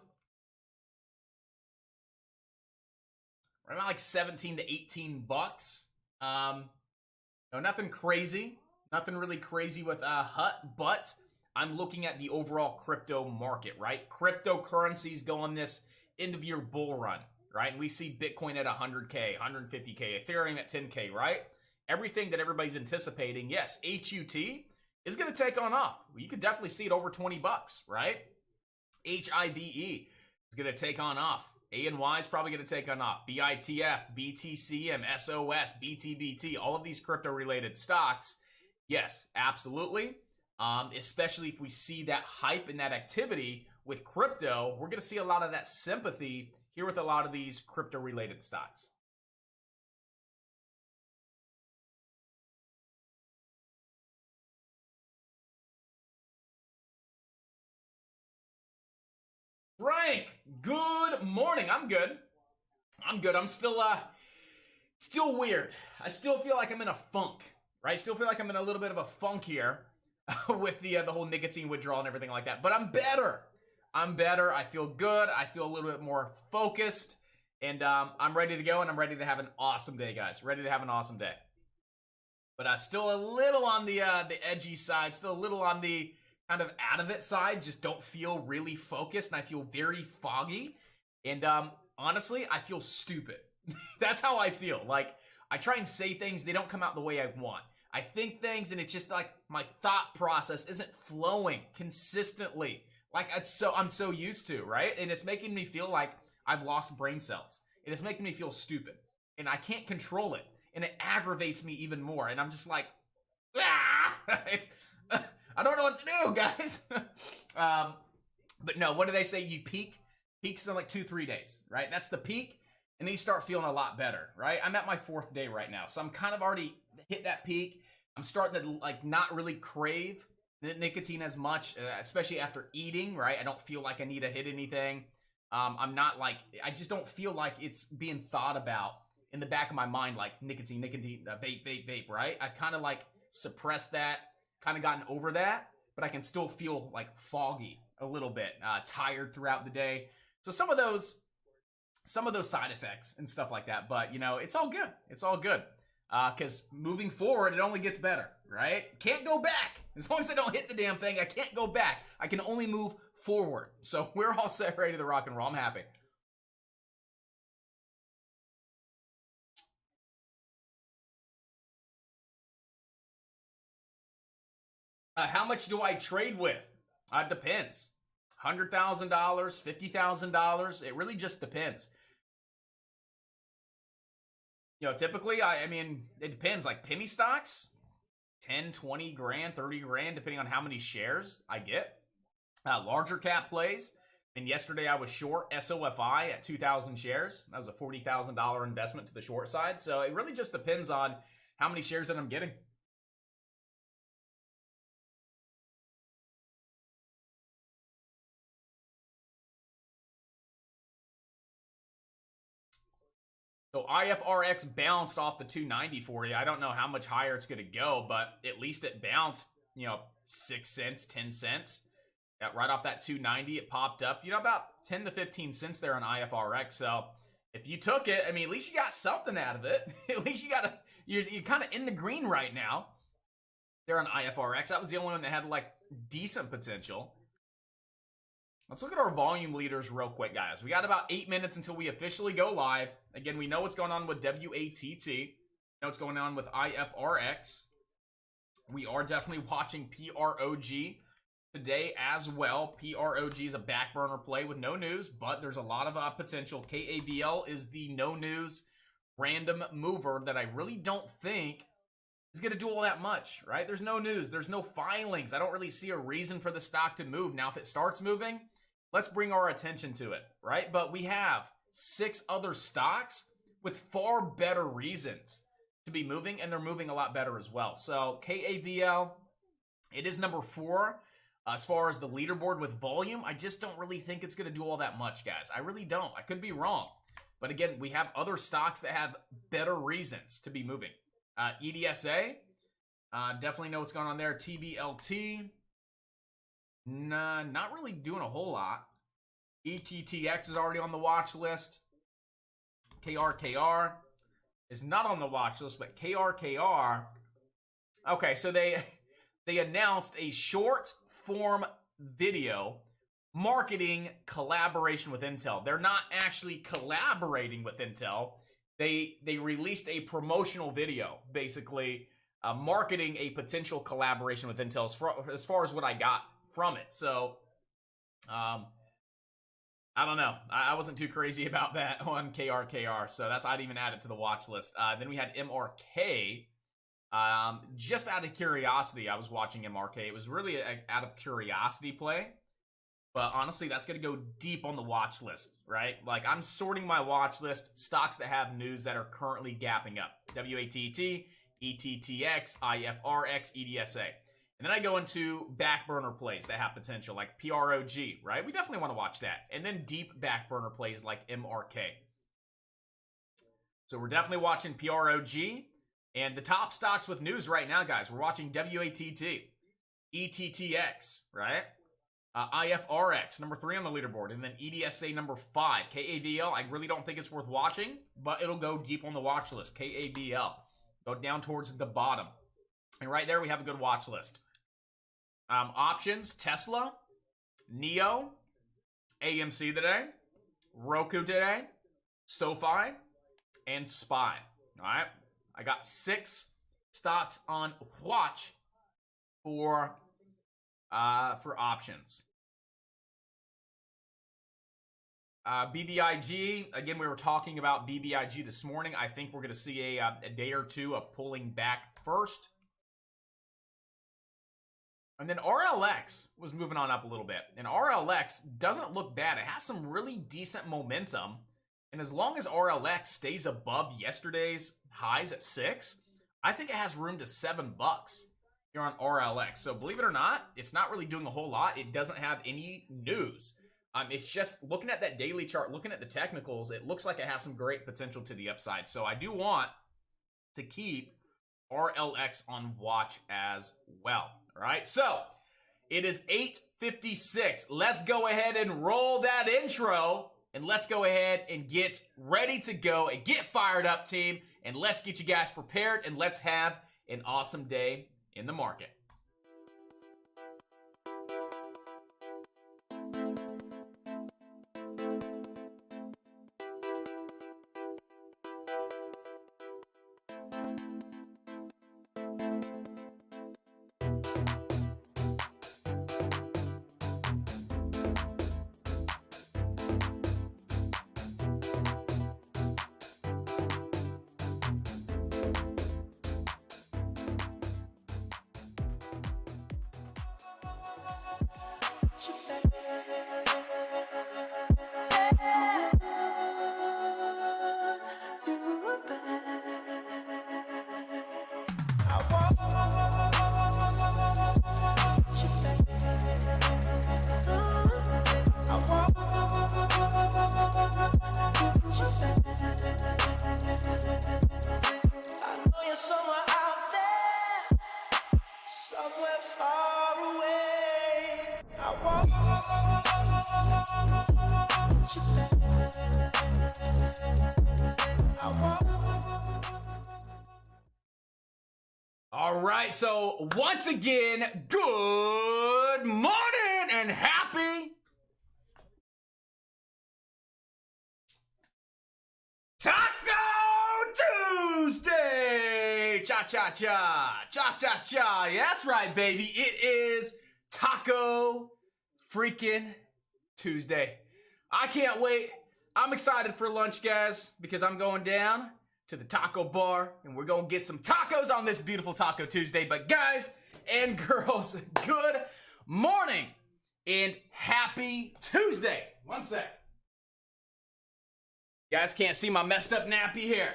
around like 17 to 18 bucks. Nothing crazy. Nothing really crazy with HUT, but I'm looking at the overall crypto market, right? Cryptocurrencies go on this end of year bull run, right? And we see Bitcoin at 100K, 150K, Ethereum at 10K, right? Everything that everybody's anticipating, yes, HUT is going to take on off. You could definitely see it over 20 bucks, right? HIVE is going to take on off. ANY is probably going to take on off. BITF, BTCM, SOS, BTBT, all of these crypto-related stocks, yes, absolutely. Especially if we see that hype and that activity with crypto, we're going to see a lot of that sympathy here with a lot of these crypto-related stocks. Frank, good morning. I'm good. I'm still weird. I still feel like I'm in a funk, right? Still feel like I'm in a little bit of a funk here with the whole nicotine withdrawal and everything like that. But I'm better. I feel good. I feel a little bit more focused, and I'm ready to go, and I'm ready to have an awesome day, guys. Ready to have an awesome day. But still a little on the edgy side. Still a little on the kind of out of it side. Just don't feel really focused, and I feel very foggy. And honestly, I feel stupid. That's how I feel. Like, I try and say things, they don't come out the way I want. I think things, and it's just like my thought process isn't flowing consistently like I'm so used to, right? And it's making me feel like I've lost brain cells. It is making me feel stupid, and I can't control it, and it aggravates me even more. And I'm just like, it's I don't know what to do, guys. But no, what do they say? You peaks in like 2-3 days, right? That's the peak, and then you start feeling a lot better, right? I'm at my 4th day right now, so I'm kind of already hit that peak. I'm starting to like not really crave nicotine as much, especially after eating, right? I don't feel like I need to hit anything. I'm not like, I just don't feel like it's being thought about in the back of my mind, like nicotine, vape, right? I kind of like suppressed that, kind of gotten over that, but I can still feel like foggy a little bit, tired throughout the day. So some of those side effects and stuff like that, but you know, it's all good. It's all good. Because moving forward, it only gets better, right? Can't go back. As long as I don't hit the damn thing, I can't go back. I can only move forward. So we're all set, ready to rock and roll. I'm happy. How much do I trade with? It depends. $100,000, $50,000. It really just depends. You know, typically, I mean, it depends. Like penny stocks, 10, 20 grand, 30 grand, depending on how many shares I get. Larger cap plays. And yesterday I was short SOFI at 2,000 shares. That was a $40,000 investment to the short side. So it really just depends on how many shares that I'm getting. So IFRX bounced off the 290 for you. I don't know how much higher it's going to go, but at least it bounced, you know, 6 cents, 10 cents. Right off that 290, it popped up, you know, about 10 to 15 cents there on IFRX. So if you took it, I mean, at least you got something out of it. At least you're kind of in the green right now. There on IFRX. That was the only one that had like decent potential. Let's look at our volume leaders real quick, guys. We got about 8 minutes until we officially go live. Again, we know what's going on with WATT. We know what's going on with IFRX. We are definitely watching PROG today as well. PROG is a back burner play with no news, but there's a lot of potential. KAVL is the no news random mover that I really don't think is going to do all that much, right? There's no news. There's no filings. I don't really see a reason for the stock to move. Now, if it starts moving, let's bring our attention to it, right? But we have 6 other stocks with far better reasons to be moving, and they're moving a lot better as well. So KAVL, it is number 4 as far as the leaderboard with volume. I just don't really think it's going to do all that much, guys. I really don't. I could be wrong. But again, we have other stocks that have better reasons to be moving. EDSA, definitely know what's going on there. TBLT, nah, not really doing a whole lot. ETTX is already on the watch list. KRKR is not on the watch list, but KRKR. Okay, so they announced a short form video marketing collaboration with Intel. They're not actually collaborating with Intel. They released a promotional video, basically, marketing a potential collaboration with Intel as far as what I got from it. So, I don't know. I wasn't too crazy about that on KRKR, so I'd even add it to the watch list. Then we had MRK. Just out of curiosity, I was watching MRK. It was really out of curiosity play. But honestly, that's going to go deep on the watch list, right? Like, I'm sorting my watch list, stocks that have news that are currently gapping up. WATT, ETTX, IFRX, EDSA. And then I go into back burner plays that have potential, like PROG, right? We definitely want to watch that. And then deep back burner plays like MRK. So we're definitely watching PROG. And the top stocks with news right now, guys, we're watching WATT, ETTX, right? IFRX, number 3 on the leaderboard, and then EDSA, number 5. KAVL, I really don't think it's worth watching, but it'll go deep on the watch list. KAVL, go down towards the bottom. And right there, we have a good watch list. Options, Tesla, NEO, AMC today, Roku today, SoFi, and SPY. All right, I got 6 stocks on watch for options. BBIG, again, we were talking about BBIG this morning. I think we're going to see a day or two of pulling back first. And then RLX was moving on up a little bit. And RLX doesn't look bad. It has some really decent momentum. And as long as RLX stays above yesterday's highs at 6, I think it has room to $7 here on RLX. So believe it or not, it's not really doing a whole lot. It doesn't have any news. It's just looking at that daily chart, looking at the technicals, it looks like it has some great potential to the upside. So I do want to keep RLX on watch as well. All right, so it is 8:56. Let's go ahead and roll that intro, and let's go ahead and get ready to go and get fired up, team, and let's get you guys prepared, and let's have an awesome day in the market. All right, so once again, good morning and happy Taco Tuesday! Cha-cha-cha, cha-cha-cha. Yeah, that's right, baby. It is Taco freaking Tuesday. I can't wait. I'm excited for lunch, guys, because I'm going down to the taco bar, and we're gonna get some tacos on this beautiful Taco Tuesday. But guys and girls, good morning and happy Tuesday. One sec. You guys can't see my messed up nappy here.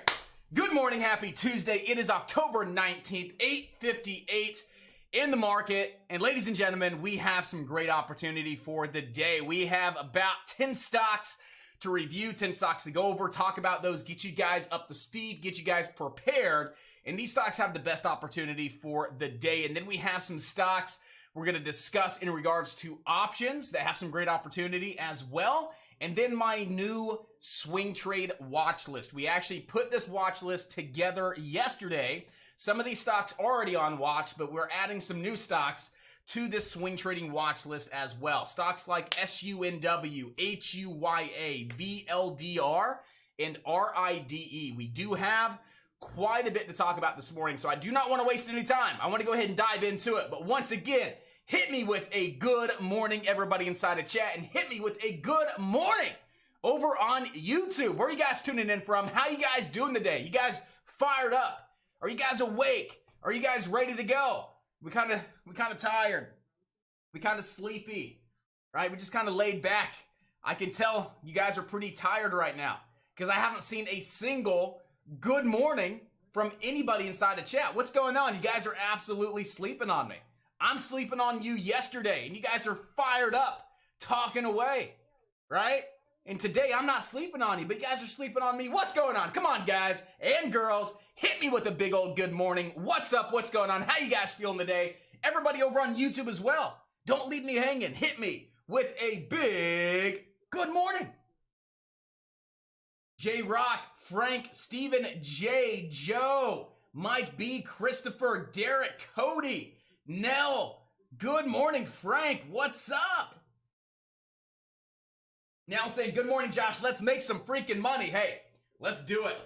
Good morning, happy Tuesday. It is October 19th, 8:58 in the market. And ladies and gentlemen, we have some great opportunity for the day. We have about 10 stocks to review, 10 stocks to go over, talk about those, get you guys up to speed, get you guys prepared. And these stocks have the best opportunity for the day. And then we have some stocks we're going to discuss in regards to options that have some great opportunity as well. And then my new swing trade watch list. We actually put this watch list together yesterday. Some of these stocks already on watch, but we're adding some new stocks to this swing trading watch list as well. Stocks like SUNW, HUYA, VLDR, and RIDE. We do have quite a bit to talk about this morning, so I do not want to waste any time. I want to go ahead and dive into it. But once again, hit me with a good morning, everybody inside the chat, and hit me with a good morning over on YouTube. Where are you guys tuning in from? How you guys doing today? You guys fired up? Are you guys awake? Are you guys ready to go? We kind of tired. We kind of sleepy, right? We just kind of laid back. I can tell you guys are pretty tired right now because I haven't seen a single good morning from anybody inside the chat. What's going on? You guys are absolutely sleeping on me. I'm sleeping on you yesterday, and you guys are fired up, talking away, right? And today, I'm not sleeping on you, but you guys are sleeping on me. What's going on? Come on, guys and girls. Hit me with a big old good morning. What's up? What's going on? How you guys feeling today? Everybody over on YouTube as well. Don't leave me hanging. Hit me with a big good morning. J Rock, Frank, Steven, J, Joe, Mike B, Christopher, Derek, Cody, Nell. Good morning, Frank. What's up? Nell saying, good morning, Josh. Let's make some freaking money. Hey, let's do it.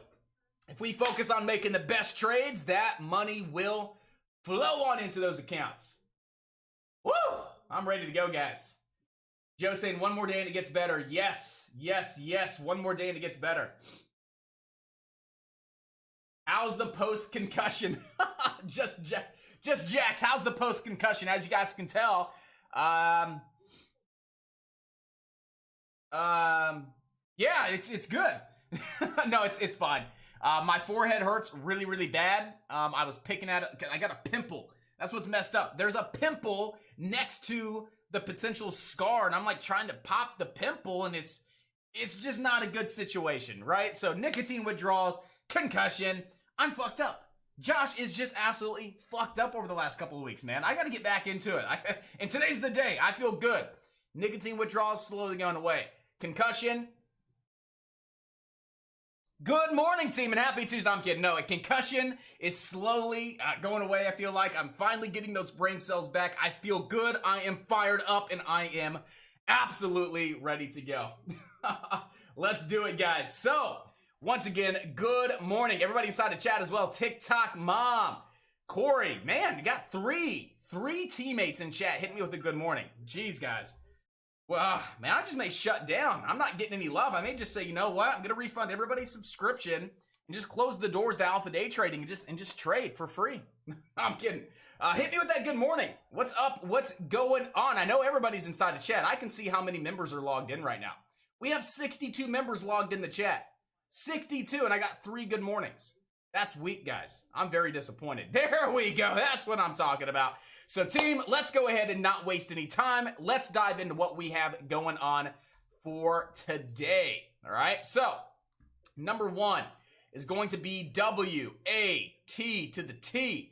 If we focus on making the best trades, that money will flow on into those accounts. Woo! I'm ready to go, guys. Joe saying, one more day and it gets better. Yes, yes, yes. One more day and it gets better. How's the post-concussion? just Jax. How's the post-concussion? As you guys can tell, yeah, it's good. No, it's fine. My forehead hurts really, really bad. I was picking at it. I got a pimple. That's what's messed up. There's a pimple next to the potential scar, and I'm like trying to pop the pimple, and it's just not a good situation, right? So nicotine withdrawals, concussion. I'm fucked up. Josh is just absolutely fucked up over the last couple of weeks, man. I got to get back into it. And today's the day. I feel good. Nicotine withdrawals slowly going away. Concussion. Good morning, team, and happy Tuesday. I'm kidding. No, a concussion is slowly going away, I feel like. I'm finally getting those brain cells back. I feel good. I am fired up, and I am absolutely ready to go. Let's do it, guys. So, once again, good morning. Everybody inside the chat as well. TikTok Mom. Corey, man, you got three teammates in chat hitting me with a good morning. Jeez, guys. Well, man, I just may shut down. I'm not getting any love. I may just say, you know what? I'm going to refund everybody's subscription and just close the doors to Alpha Day Trading and just trade for free. I'm kidding. Hit me with that good morning. What's up? What's going on? I know everybody's inside the chat. I can see how many members are logged in right now. We have 62 members logged in the chat. 62, and I got 3 good mornings. That's weak, guys. I'm very disappointed. There we go. That's what I'm talking about. So, team, let's go ahead and not waste any time. Let's dive into what we have going on for today. All right? So, number 1 is going to be W-A-T to the T.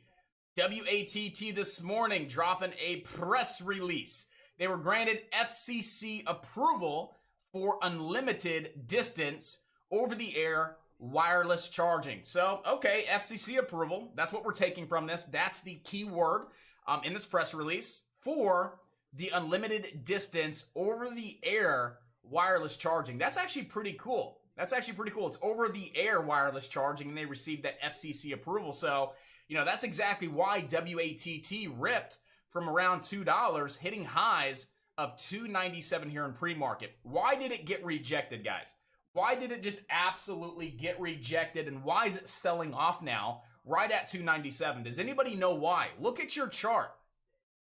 WATT this morning dropping a press release. They were granted FCC approval for unlimited distance over-the-air wireless charging. So, okay, FCC approval. That's what we're taking from this. That's the key word in this press release for the unlimited distance over-the-air wireless charging. That's actually pretty cool. It's over-the-air wireless charging, and they received that FCC approval. So, you know, that's exactly why WATT ripped from around $2, hitting highs of $2.97 here in pre-market. Why did it get rejected, guys? Why did it just absolutely get rejected, and why is it selling off now right at $2.97? Does anybody know why? Look at your chart.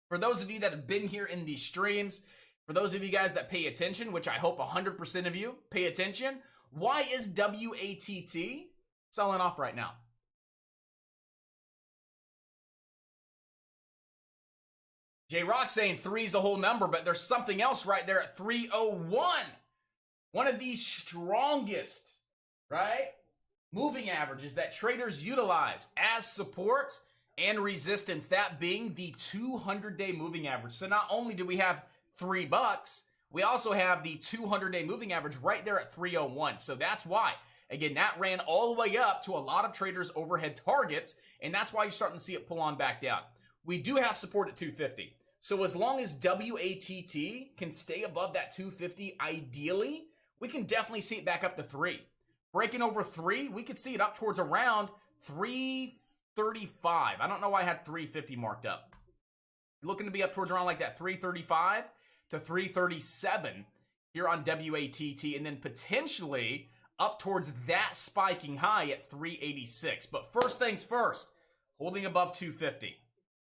For those of you that have been here in these streams, for those of you guys that pay attention, which I hope 100% of you pay attention, why is WATT selling off right now? J-Rock saying 3 is a whole number, but there's something else right there at 301. One of the strongest, right, moving averages that traders utilize as support and resistance, that being the 200-day moving average. So not only do we have $3, we also have the 200-day moving average right there at 301. So that's why, again, that ran all the way up to a lot of traders' overhead targets, and that's why you're starting to see it pull on back down. We do have support at 250. So as long as WATT can stay above that 250, ideally, we can definitely see it back up to 3. Breaking over 3, we could see it up towards around 335. I don't know why I had 350 marked up. Looking to be up towards around like that 335 to 337 here on WATT, and then potentially up towards that spiking high at 386. But first things first, holding above 250,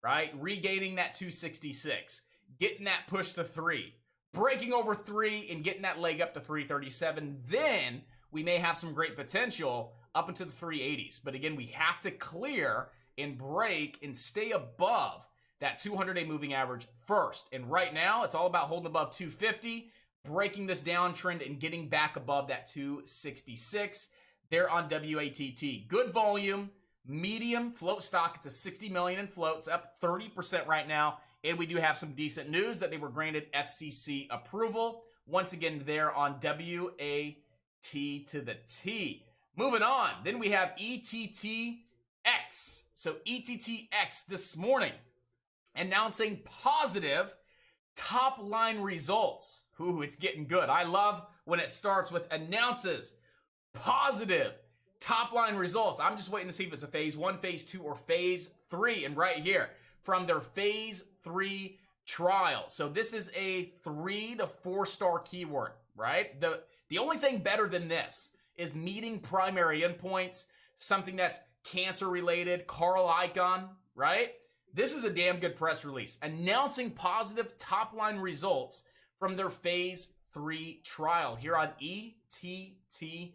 right? Regaining that 266, getting that push to 3, breaking over 3 and getting that leg up to 337. Then we may have some great potential up into the 380s. But again, we have to clear and break and stay above that 200-day moving average first. And right now, it's all about holding above 250, breaking this downtrend and getting back above that 266 there on WATT. Good volume, medium float stock. It's a 60 million in floats, up 30% right now. And we do have some decent news that they were granted FCC approval. Once again, there on WAT to the T. Moving on, then we have ETTX. So ETTX this morning announcing positive top line results. Ooh, it's getting good. I love when it starts with announces positive top line results. I'm just waiting to see if it's a phase 1, phase 2, or phase 3. And right here from their phase 3 trial. So this is a 3 to 4 star keyword, right? The only thing better than this is meeting primary endpoints, something that's cancer related, Carl Icahn, right? This is a damn good press release announcing positive top line results from their phase 3 trial here on ETTX.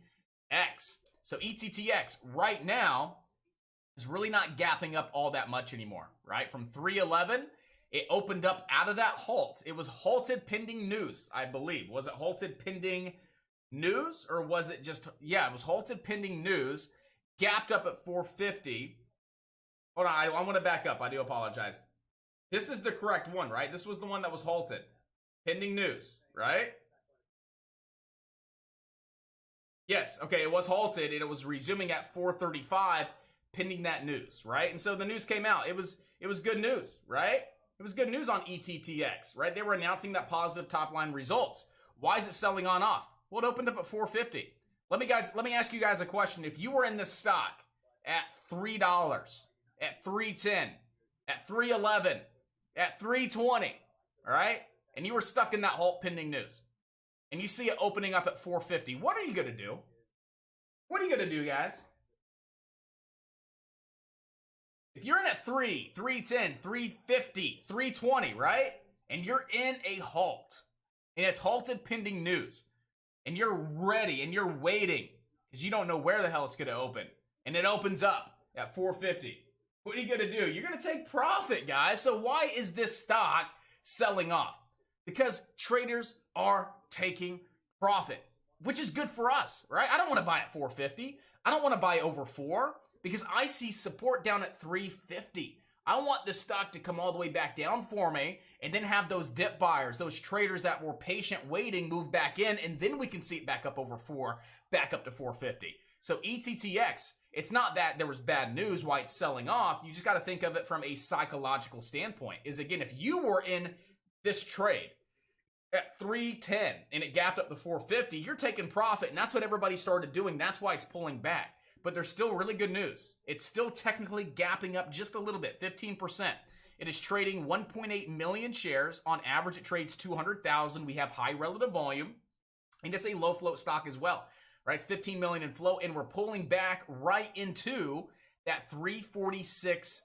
So ETTX right now is really not gapping up all that much anymore, right? From 311, it opened up out of that halt. It was halted pending news, I believe. Was it halted pending news or was it just, yeah, it was halted pending news, gapped up at 450. Hold on, I want to back up. I do apologize. This is the correct one, right? This was the one that was halted. Pending news, right? Yes, okay, it was halted and it was resuming at 435 pending that news, right? And so the news came out. It was good news, right? It was good news on ETTX, right? They were announcing that positive top line results. Why is it selling on off? Well, it opened up at 450. Let me ask you guys a question. If you were in this stock at $3, at $3.10, at $3.11, at $3.20, all right? And you were stuck in that halt pending news, and you see it opening up at 450, what are you going to do? What are you going to do, guys? If you're in at 3, 3.10, 3.50, 3.20, right? And you're in a halt, and it's halted pending news, and you're ready, and you're waiting, because you don't know where the hell it's going to open, and it opens up at 450. What are you going to do? You're going to take profit, guys. So why is this stock selling off? Because traders are taking profit, which is good for us, right? I don't want to buy at 450. I don't want to buy over 4 because I see support down at 350. I want this stock to come all the way back down for me and then have those dip buyers, those traders that were patient waiting, move back in, and then we can see it back up over 4, back up to 450. So ETTX, it's not that there was bad news why it's selling off. You just got to think of it from a psychological standpoint. Is again, if you were in this trade at 310 and it gapped up to 450, you're taking profit, and that's what everybody started doing. That's why it's pulling back. But there's still really good news. It's still technically gapping up just a little bit, 15%. It is trading 1.8 million shares. On average, it trades 200,000. We have high relative volume, and it's a low float stock as well, right? It's 15 million in float, and we're pulling back right into that 346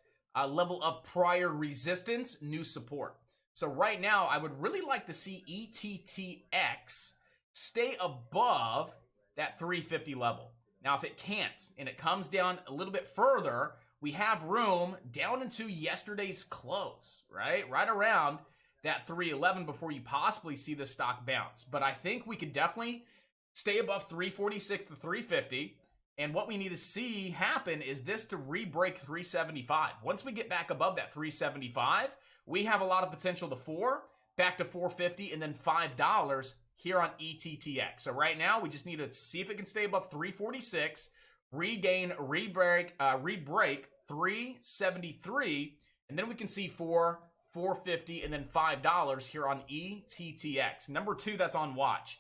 level of prior resistance, new support. So right now, I would really like to see ETTX stay above that 350 level. Now, if it can't, and it comes down a little bit further, we have room down into yesterday's close, right? Right around that 311 before you possibly see the stock bounce. But I think we could definitely stay above 346 to 350. And what we need to see happen is this to re-break 375. Once we get back above that 375, we have a lot of potential to 4, back to 450, and then $5 here on ETTX. So right now, we just need to see if it can stay above 346, regain, re-break 373, and then we can see 450, and then $5 here on ETTX. Number 2, that's on watch.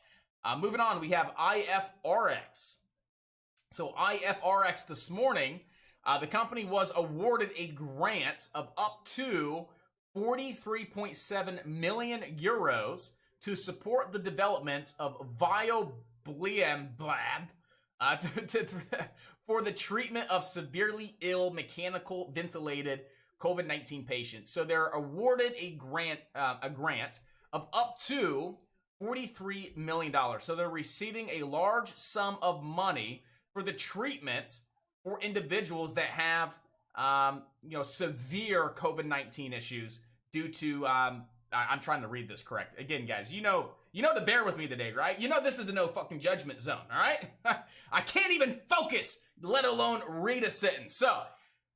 Moving on, we have IFRX. So IFRX this morning The company was awarded a grant of up to 43.7 million euros to support the development of Vioblimab for the treatment of severely ill mechanical ventilated COVID-19 patients. So they're awarded a grant of up to $43 million. So they're receiving a large sum of money for the treatment for individuals that have, severe COVID-19 issues due to, I'm trying to read this correct. Again, guys, you know to bear with me today, right? You know this is a no fucking judgment zone, all right? I can't even focus, let alone read a sentence. So,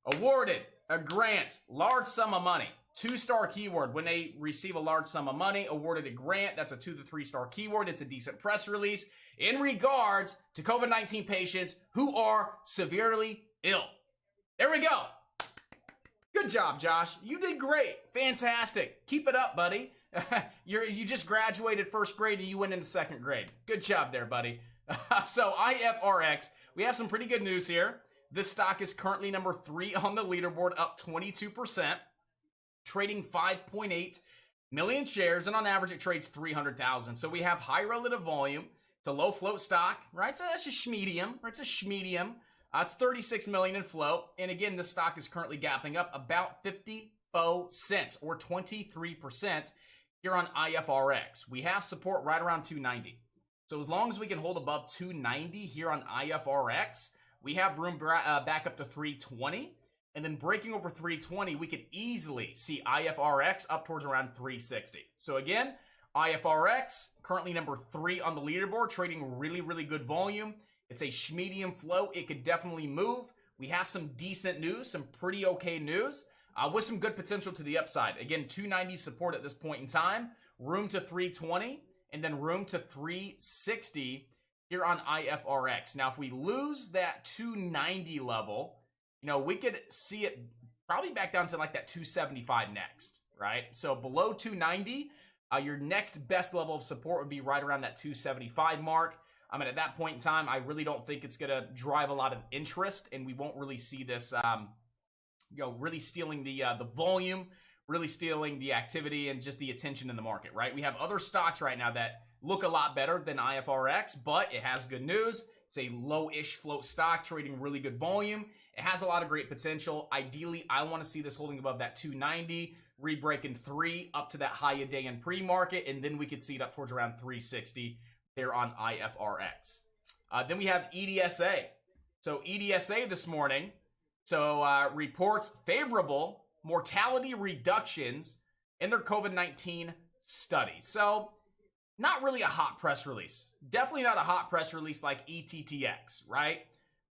awarded a grant, large sum of money, 2-star keyword. When they receive a large sum of money, awarded a grant, that's a 2 to 3-star keyword. It's a decent press release in regards to COVID-19 patients who are severely ill. There we go. Good job, Josh. You did great. Fantastic. Keep it up, buddy. You just graduated first grade and you went into second grade. Good job there, buddy. So IFRX, we have some pretty good news here. This stock is currently number 3 on the leaderboard, up 22%, trading 5.8 million shares, and on average it trades 300,000. So we have high relative volume. It's a low float stock, right? So that's a schmedium, or it's a schmedium. It's 36 million in float. And again, this stock is currently gapping up about 54 cents or 23% here on IFRX. We have support right around 290. So as long as we can hold above 290 here on IFRX, we have room back up to 320. And then breaking over 320, we could easily see IFRX up towards around 360. So again, IFRX, currently number 3 on the leaderboard, trading really, really good volume. It's a schmedium float. It could definitely move. We have some decent news, some pretty okay news, with some good potential to the upside. Again, 290 support at this point in time, room to 320, and then room to 360 here on IFRX. Now, if we lose that 290 level, we could see it probably back down to like that 275 next, right? So below 290, your next best level of support would be right around that 275 mark. At that point in time, I really don't think it's going to drive a lot of interest, and we won't really see this, really stealing the volume, really stealing the activity, and just the attention in the market, right? We have other stocks right now that look a lot better than IFRX, but it has good news. It's a low-ish float stock trading really good volume. It has a lot of great potential. Ideally, I want to see this holding above that 290, re-breaking 3 up to that high a day in pre-market, and then we could see it up towards around 360 there on IFRX. Then we have EDSA. So EDSA this morning, reports favorable mortality reductions in their COVID-19 study. So not really a hot press release. Definitely not a hot press release like ETTX, right?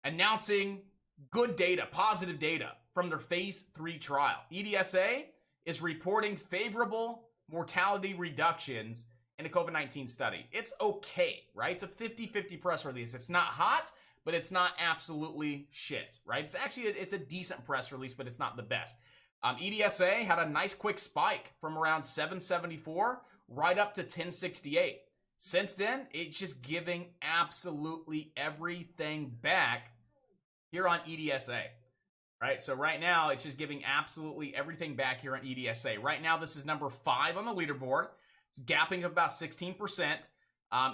Announcing good data, positive data from their phase 3 trial. EDSA is reporting favorable mortality reductions in a COVID-19 study. It's okay, right? It's a 50-50 press release. It's not hot, but it's not absolutely shit, right? It's a decent press release, but it's not the best. EDSA had a nice quick spike from around 774 right up to 1068. Since then, it's just giving absolutely everything back here on EDSA, right? So right now, it's just giving absolutely everything back here on EDSA. Right now, this is number 5 on the leaderboard. It's gapping up about 16%.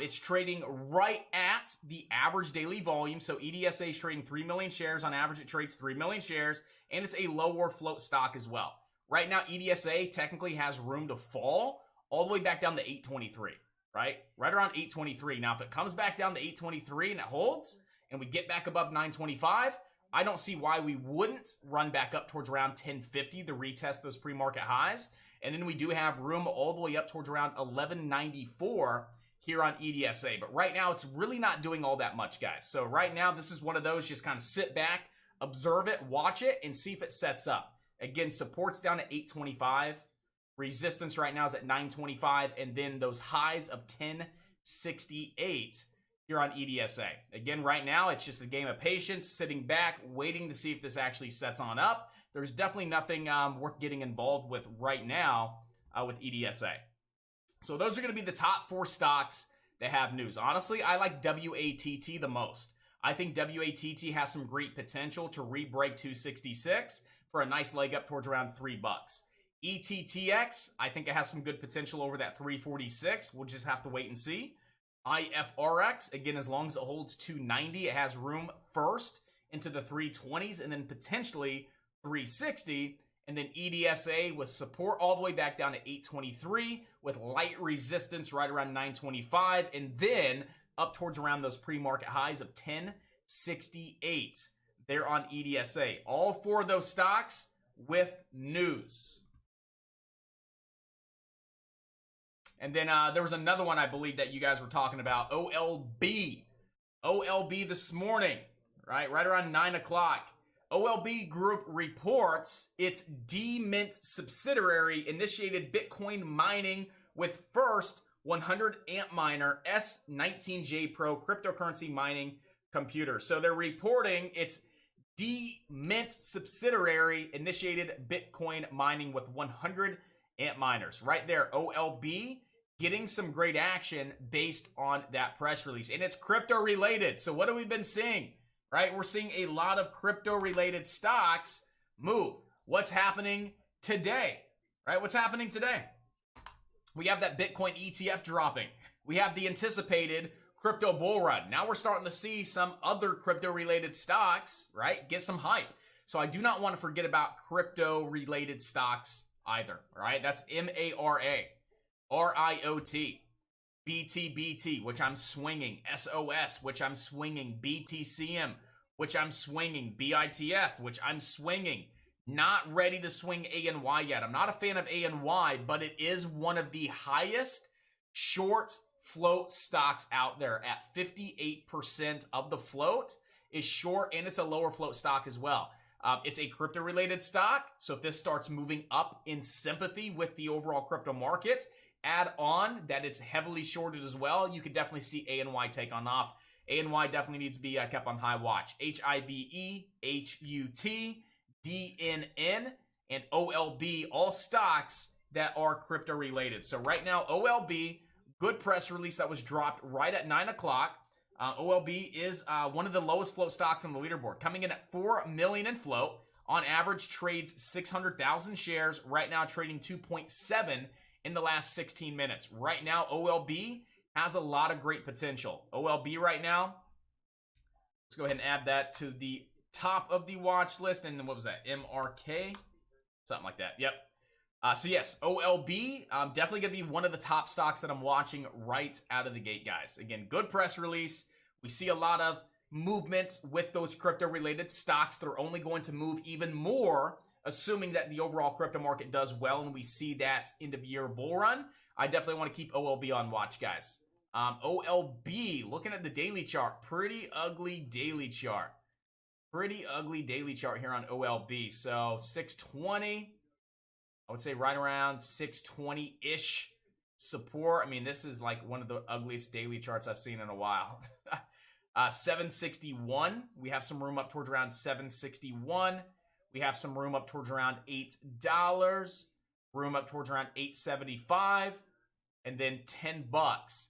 It's trading right at the average daily volume. So EDSA is trading 3 million shares. On average, it trades 3 million shares. And it's a lower float stock as well. Right now, EDSA technically has room to fall all the way back down to 823, right? Right around 823. Now, if it comes back down to 823 and it holds, and we get back above 925, I don't see why we wouldn't run back up towards around 1050 to retest those pre-market highs. And then we do have room all the way up towards around 1194 here on EDSA. But right now, it's really not doing all that much, guys. So right now, this is one of those, just kind of sit back, observe it, watch it, and see if it sets up. Again, support's down at 825. Resistance right now is at 925. And then those highs of 1068 here on EDSA. Again, right now, it's just a game of patience, sitting back, waiting to see if this actually sets on up. There's definitely nothing worth getting involved with right now with EDSA. So those are going to be the top 4 stocks that have news. Honestly, I like WATT the most. I think WATT has some great potential to re-break 266 for a nice leg up towards around $3. ETTX, I think it has some good potential over that 346. We'll just have to wait and see. IFRX, again, as long as it holds 290, it has room first into the 320s and then potentially 360. And then EDSA with support all the way back down to 823 with light resistance right around 925 and then up towards around those pre-market highs of 1068 there on EDSA. All four of those stocks with news. And then there was another one I believe that you guys were talking about, OLB. OLB this morning, right around 9 o'clock. OLB Group reports its DMint subsidiary initiated Bitcoin mining with first 100 amp miner S19J Pro cryptocurrency mining computer. So they're reporting its DMint subsidiary initiated Bitcoin mining with 100 amp miners. Right there, OLB getting some great action based on that press release. And it's crypto related. So what have we been seeing? Right? We're seeing a lot of crypto-related stocks move. What's happening today? Right? What's happening today? We have that Bitcoin ETF dropping. We have the anticipated crypto bull run. Now we're starting to see some other crypto-related stocks, right, get some hype. So I do not want to forget about crypto-related stocks either, right? That's MARA, RIOT. BTBT, which I'm swinging, SOS, which I'm swinging, BTCM, which I'm swinging, BITF, which I'm swinging. Not ready to swing ANY yet. I'm not a fan of ANY, but it is one of the highest short float stocks out there at 58% of the float is short, and it's a lower float stock as well. It's a crypto-related stock, so if this starts moving up in sympathy with the overall crypto market, add on that it's heavily shorted as well, you could definitely see ANY take on off. ANY definitely needs to be kept on high watch. HIVE, HUT, DNN, and OLB, all stocks that are crypto related. So right now, OLB, good press release that was dropped right at 9 o'clock. OLB is one of the lowest float stocks on the leaderboard, coming in at 4 million in float. On average, trades 600,000 shares. Right now, trading 2.7 in the last 16 minutes. Right now, OLB has a lot of great potential. OLB right now, let's go ahead and add that to the top of the watch list. And then what was that? MRK? Something like that. Yep. So yes, OLB, definitely going to be one of the top stocks that I'm watching right out of the gate, guys. Again, good press release. We see a lot of movement with those crypto-related stocks that are only going to move even more, assuming that the overall crypto market does well and we see that end of year bull run. I definitely want to keep OLB on watch, guys. OLB, looking at the daily chart, pretty ugly daily chart. Pretty ugly daily chart here on OLB. So 620, I would say right around 620-ish support. I mean, this is like one of the ugliest daily charts I've seen in a while. 761, we have some room up towards around 761. We have some room up towards around $8, room up towards around $8.75, and then $10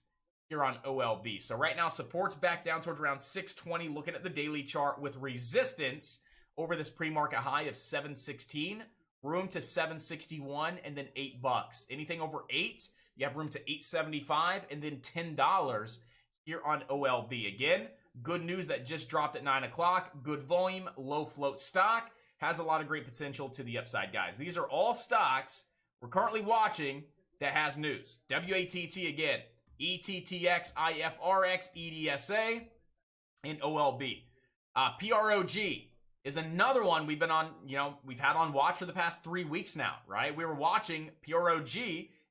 here on OLB. So right now, support's back down towards around 620, looking at the daily chart with resistance over this pre-market high of 716, room to 761, and then $8. Anything over 8, you have room to 875, and then $10 here on OLB. Again, good news that just dropped at 9 o'clock, good volume, low float stock. Has a lot of great potential to the upside, guys. These are all stocks we're currently watching that has news. WATT again, ETTX, IFRX, EDSA, and OLB. PROG is another one we've been on, we've had on watch for the past 3 weeks now, right? We were watching PROG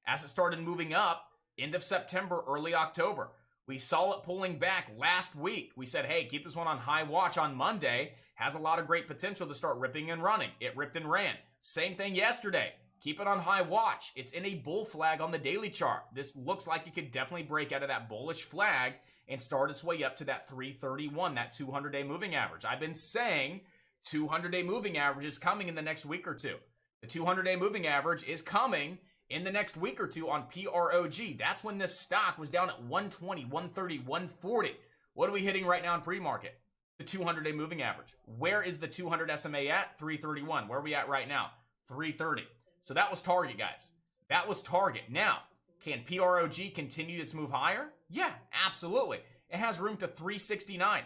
as it started moving up end of September, early October. We saw it pulling back last week. We said, hey, keep this one on high watch on Monday. Has a lot of great potential to start ripping and running. It ripped and ran. Same thing yesterday. Keep it on high watch. It's in a bull flag on the daily chart. This looks like it could definitely break out of that bullish flag and start its way up to that 331, that 200-day moving average. I've been saying 200-day moving average is coming in the next week or two. The 200-day moving average is coming in the next week or two on PROG. That's when this stock was down at 120, 130, 140. What are we hitting right now in pre-market? the 200-day moving average. Where is the 200 SMA at? 331. Where are we at right now? 330. So that was target, guys. That was target. Now, can PROG continue its move higher? Yeah, absolutely. It has room to 369.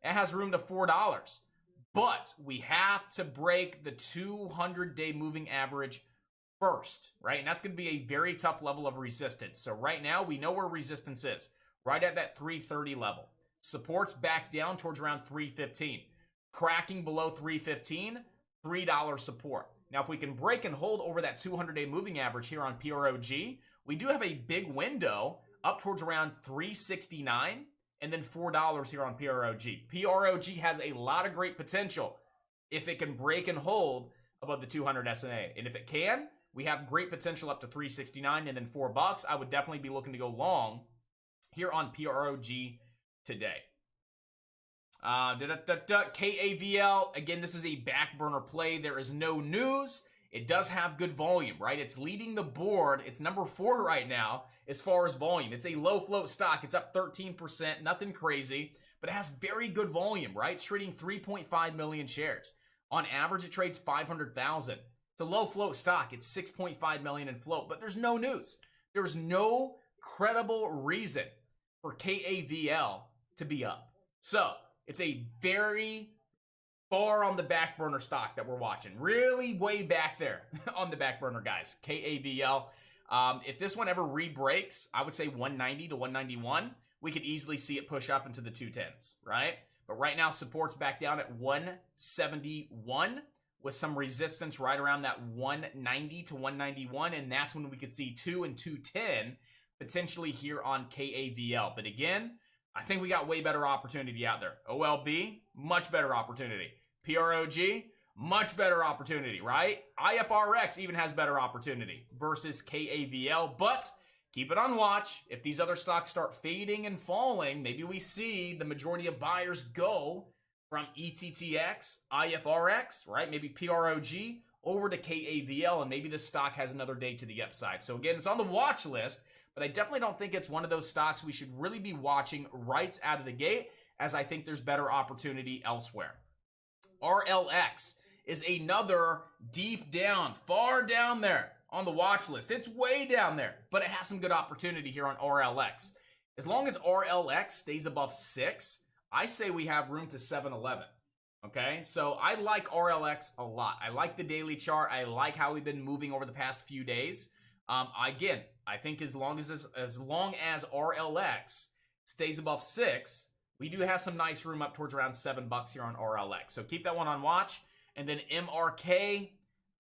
It has room to $4. But we have to break the 200-day moving average first, right? And that's going to be a very tough level of resistance. So right now, we know where resistance is, right at that 330 level. Support's back down towards around 315. Cracking below 315, $3 support. Now, if we can break and hold over that 200-day moving average here on PROG, we do have a big window up towards around 369 and then $4 here on PROG. PROG has a lot of great potential if it can break and hold above the 200 SMA. And if it can, we have great potential up to 369 and then $4. I would definitely be looking to go long here on PROG today. KAVL, again, this is a back burner play. There is no news. It does have good volume, right? It's leading the board. It's number 4 right now as far as volume. It's a low float stock. It's up 13%, nothing crazy, but it has very good volume, right? It's trading 3.5 million shares. On average, it trades 500,000. It's a low float stock. It's 6.5 million in float, but there's no news. There's no credible reason for KAVL to be up. So it's a very far on the back burner stock that we're watching. Really way back there on the back burner, guys. KAVL. If this one ever re-breaks, I would say 190 to 191. We could easily see it push up into the 210s, right? But right now, support's back down at 171 with some resistance right around that 190 to 191. And that's when we could see 2 and 210 potentially here on KAVL. But again, I think we got way better opportunity out there. OLB, much better opportunity. PROG, much better opportunity, right? IFRX even has better opportunity versus KAVL, but keep it on watch. If these other stocks start fading and falling, maybe we see the majority of buyers go from ETTX, IFRX, right? Maybe PROG over to KAVL, and maybe this stock has another day to the upside. So again, it's on the watch list, but I definitely don't think it's one of those stocks we should really be watching right out of the gate, as I think there's better opportunity elsewhere. RLX is another deep down, far down there on the watch list. It's way down there, but it has some good opportunity here on RLX. As long as RLX stays above 6, I say we have room to 711. Okay, so I like RLX a lot. I like the daily chart. I like how we've been moving over the past few days. Again, I think as long as RLX stays above 6, we do have some nice room up towards around $7 here on RLX. So keep that one on watch. And then MRK,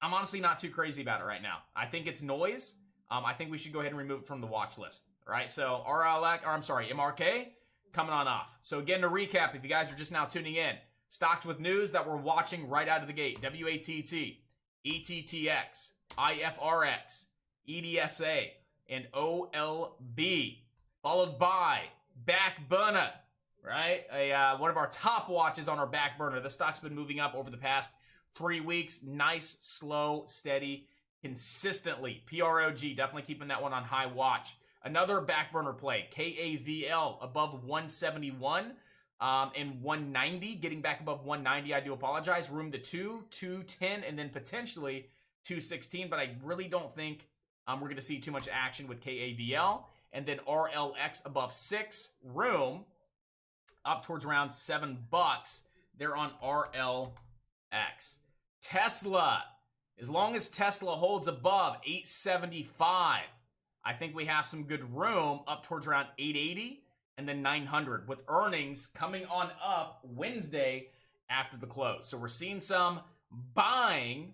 I'm honestly not too crazy about it right now. I think it's noise. I think we should go ahead and remove it from the watch list. All right, so MRK coming on off. So again, to recap, if you guys are just now tuning in, stocks with news that we're watching right out of the gate: WATT, ETTX, IFRX, EDSA, and OLB, followed by back burner, right? One of our top watches on our back burner. The stock's been moving up over the past 3 weeks. Nice, slow, steady, consistently. PROG, definitely keeping that one on high watch. Another back burner play, KAVL, above 171 and 190, getting back above 190. I do apologize. Room to 210, and then potentially 216, but I really don't think we're going to see too much action with KAVL. And then RLX above 6, room up towards around $7 there on RLX. Tesla, as long as Tesla holds above 875, I think we have some good room up towards around 880 and then 900, with earnings coming on up Wednesday after the close. So we're seeing some buying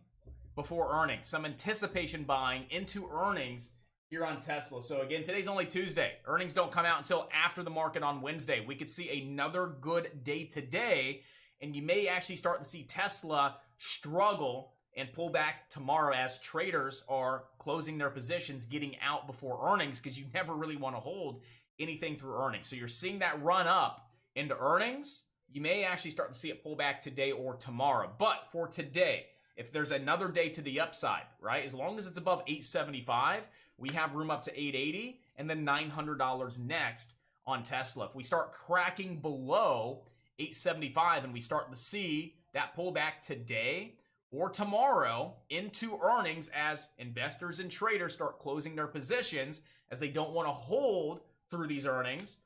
before earnings, some anticipation buying into earnings here on Tesla. So again, today's only Tuesday. Earnings don't come out until after the market on Wednesday. We could see another good day today, and you may actually start to see Tesla struggle and pull back tomorrow as traders are closing their positions, getting out before earnings, because you never really want to hold anything through earnings. So you're seeing that run up into earnings. You may actually start to see it pull back today or tomorrow. But for today, if there's another day to the upside, right, as long as it's above 875, we have room up to 880 and then $900 next on Tesla. If we start cracking below 875, and we start to see that pullback today or tomorrow into earnings as investors and traders start closing their positions as they don't want to hold through these earnings,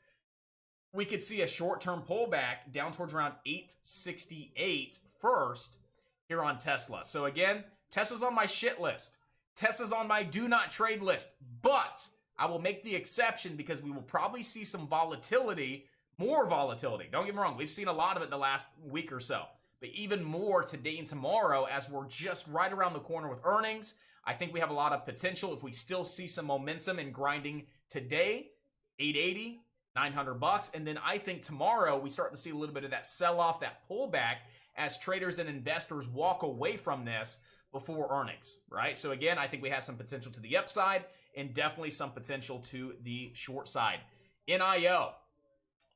we could see a short-term pullback down towards around 868 first here on Tesla. So again, Tesla's on my shit list. Tesla's on my do not trade list, but I will make the exception because we will probably see some volatility, more volatility. Don't get me wrong, we've seen a lot of it the last week or so, but even more today and tomorrow as we're just right around the corner with earnings. I think we have a lot of potential if we still see some momentum in grinding today, 880, 900 bucks. And then I think tomorrow we start to see a little bit of that sell-off, that pullback as traders and investors walk away from this before earnings, right? So again, I think we have some potential to the upside and definitely some potential to the short side. NIO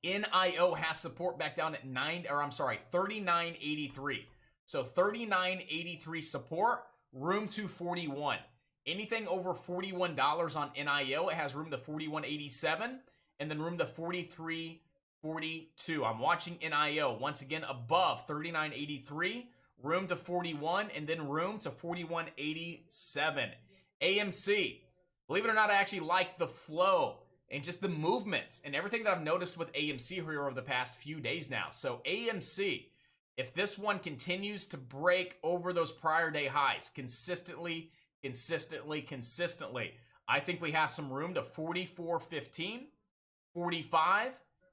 has support back down at 39.83. So 39.83 support, room to 41. Anything over $41 on NIO, it has room to 41.87 and then room to 43.42. I'm watching NIO once again above 39.83, room to 41 and then room to 41.87. AMC, believe it or not, I actually like the flow and just the movements and everything that I've noticed with AMC here over the past few days now. So AMC, if this one continues to break over those prior day highs consistently, I think we have some room to 44.15, 45,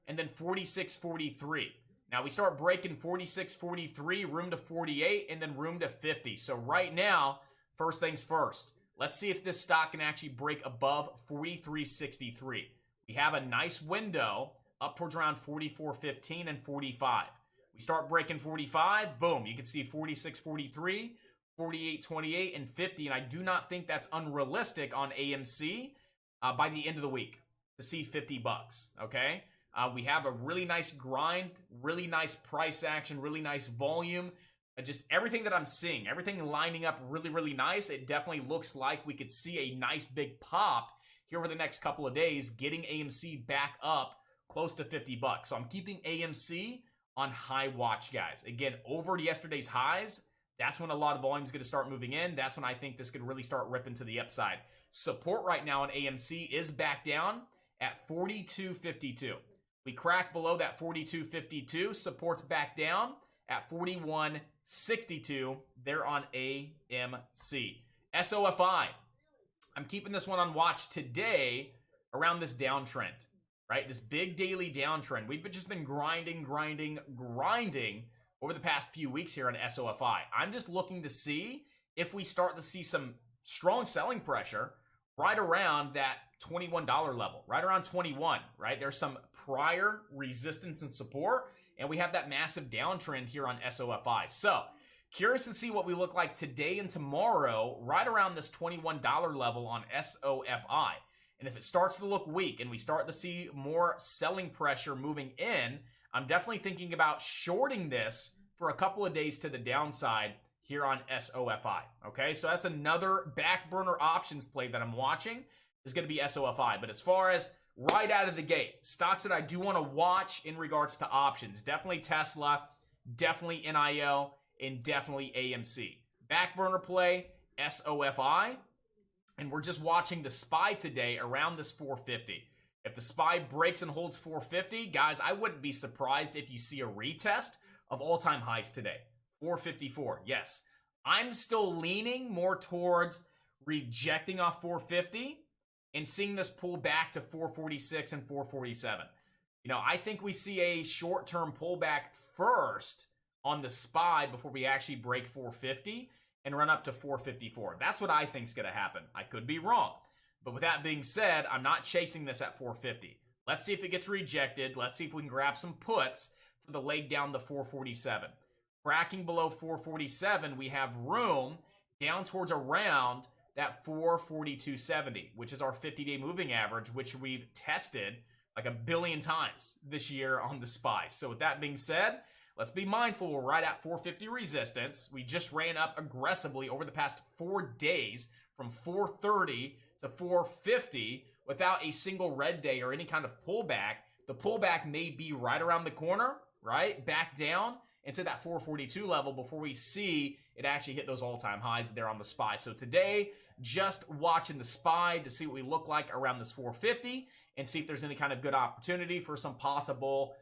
and then 46.43. Now we start breaking 46.43, room to 48, and then room to 50. So right now, first things first, let's see if this stock can actually break above 43.63. We have a nice window up towards around 44.15 and 45. We start breaking 45, boom, you can see 46.43, 48.28, and 50. And I do not think that's unrealistic on AMC by the end of the week to see 50 bucks, okay? We have a really nice grind, really nice price action, really nice volume. Just everything that I'm seeing, everything lining up really, really nice. It definitely looks like we could see a nice big pop here over the next couple of days, getting AMC back up close to 50 bucks. So I'm keeping AMC on high watch, guys. Again, over yesterday's highs, that's when a lot of volume is going to start moving in. That's when I think this could really start ripping to the upside. Support right now on AMC is back down at 42.52. We crack below that 42.52. Support's back down at 41.62. They're on AMC. SOFI. I'm keeping this one on watch today around this downtrend, right? This big daily downtrend. We've just been grinding over the past few weeks here on SOFI. I'm just looking to see if we start to see some strong selling pressure right around that $21 level, right around 21, right? There's some prior resistance and support, and we have that massive downtrend here on SOFI. So, curious to see what we look like today and tomorrow, right around this $21 level on SOFI. And if it starts to look weak and we start to see more selling pressure moving in, I'm definitely thinking about shorting this for a couple of days to the downside here on SOFI. Okay, so that's another back burner options play that I'm watching is going to be SOFI. But as far as right out of the gate, stocks that I do want to watch in regards to options, definitely Tesla, definitely NIO, and definitely AMC. Back burner play, SOFI, and we're just watching the SPY today around this 450. If the SPY breaks and holds 450, guys, I wouldn't be surprised if you see a retest of all-time highs today. 454, yes. I'm still leaning more towards rejecting off 450 and seeing this pull back to 446 and 447. You know, I think we see a short-term pullback first on the SPY before we actually break 450 and run up to 454. That's what I think is going to happen. I could be wrong. But with that being said, I'm not chasing this at 450. Let's see if it gets rejected. Let's see if we can grab some puts for the leg down to 447. Cracking below 447, we have room down towards around that 442.70, which is our 50-day moving average, which we've tested like 1 billion times this year on the SPY. So with that being said, let's be mindful we're right at 450 resistance. We just ran up aggressively over the past 4 days from 430 to 450 without a single red day or any kind of pullback. The pullback may be right around the corner, right, back down into that 442 level before we see it actually hit those all-time highs there on the SPY. So today, just watching the SPY to see what we look like around this 450 and see if there's any kind of good opportunity for some possible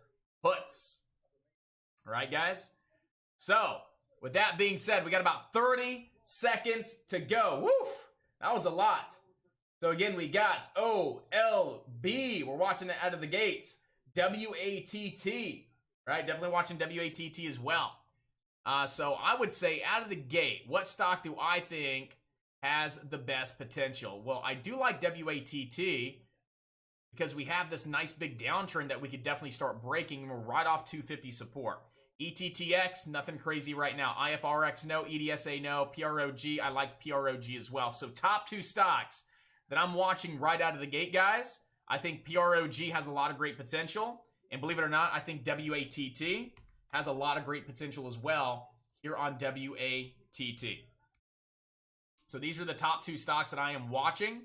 puts. All right, guys? So, with that being said, we got about 30 seconds to go. Woof! That was a lot. So again, we got OLB. We're watching it out of the gates. WATT. Right? Definitely watching WATT as well. So I would say out of the gate, what stock do I think has the best potential? Well, I do like WATT because we have this nice big downtrend that we could definitely start breaking. We're right off 250 support. ETTX, nothing crazy right now. IFRX, no. EDSA, no. PROG, I like PROG as well. So top two stocks that I'm watching right out of the gate, guys. I think PROG has a lot of great potential. And believe it or not, I think WATT has a lot of great potential as well here on WATT. So these are the top two stocks that I am watching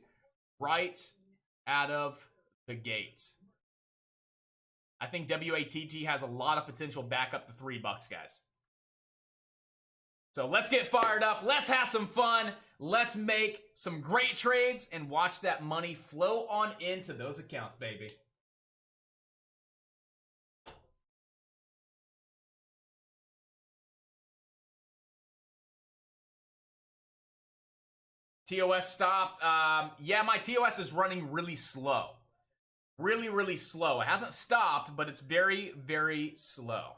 right out of the gate. I think WATT has a lot of potential back up to $3, guys. So let's get fired up. Let's have some fun. Let's make some great trades and watch that money flow on into those accounts, baby. TOS stopped. Yeah, my TOS is running really slow. Really, really slow. It hasn't stopped, but it's very, very slow.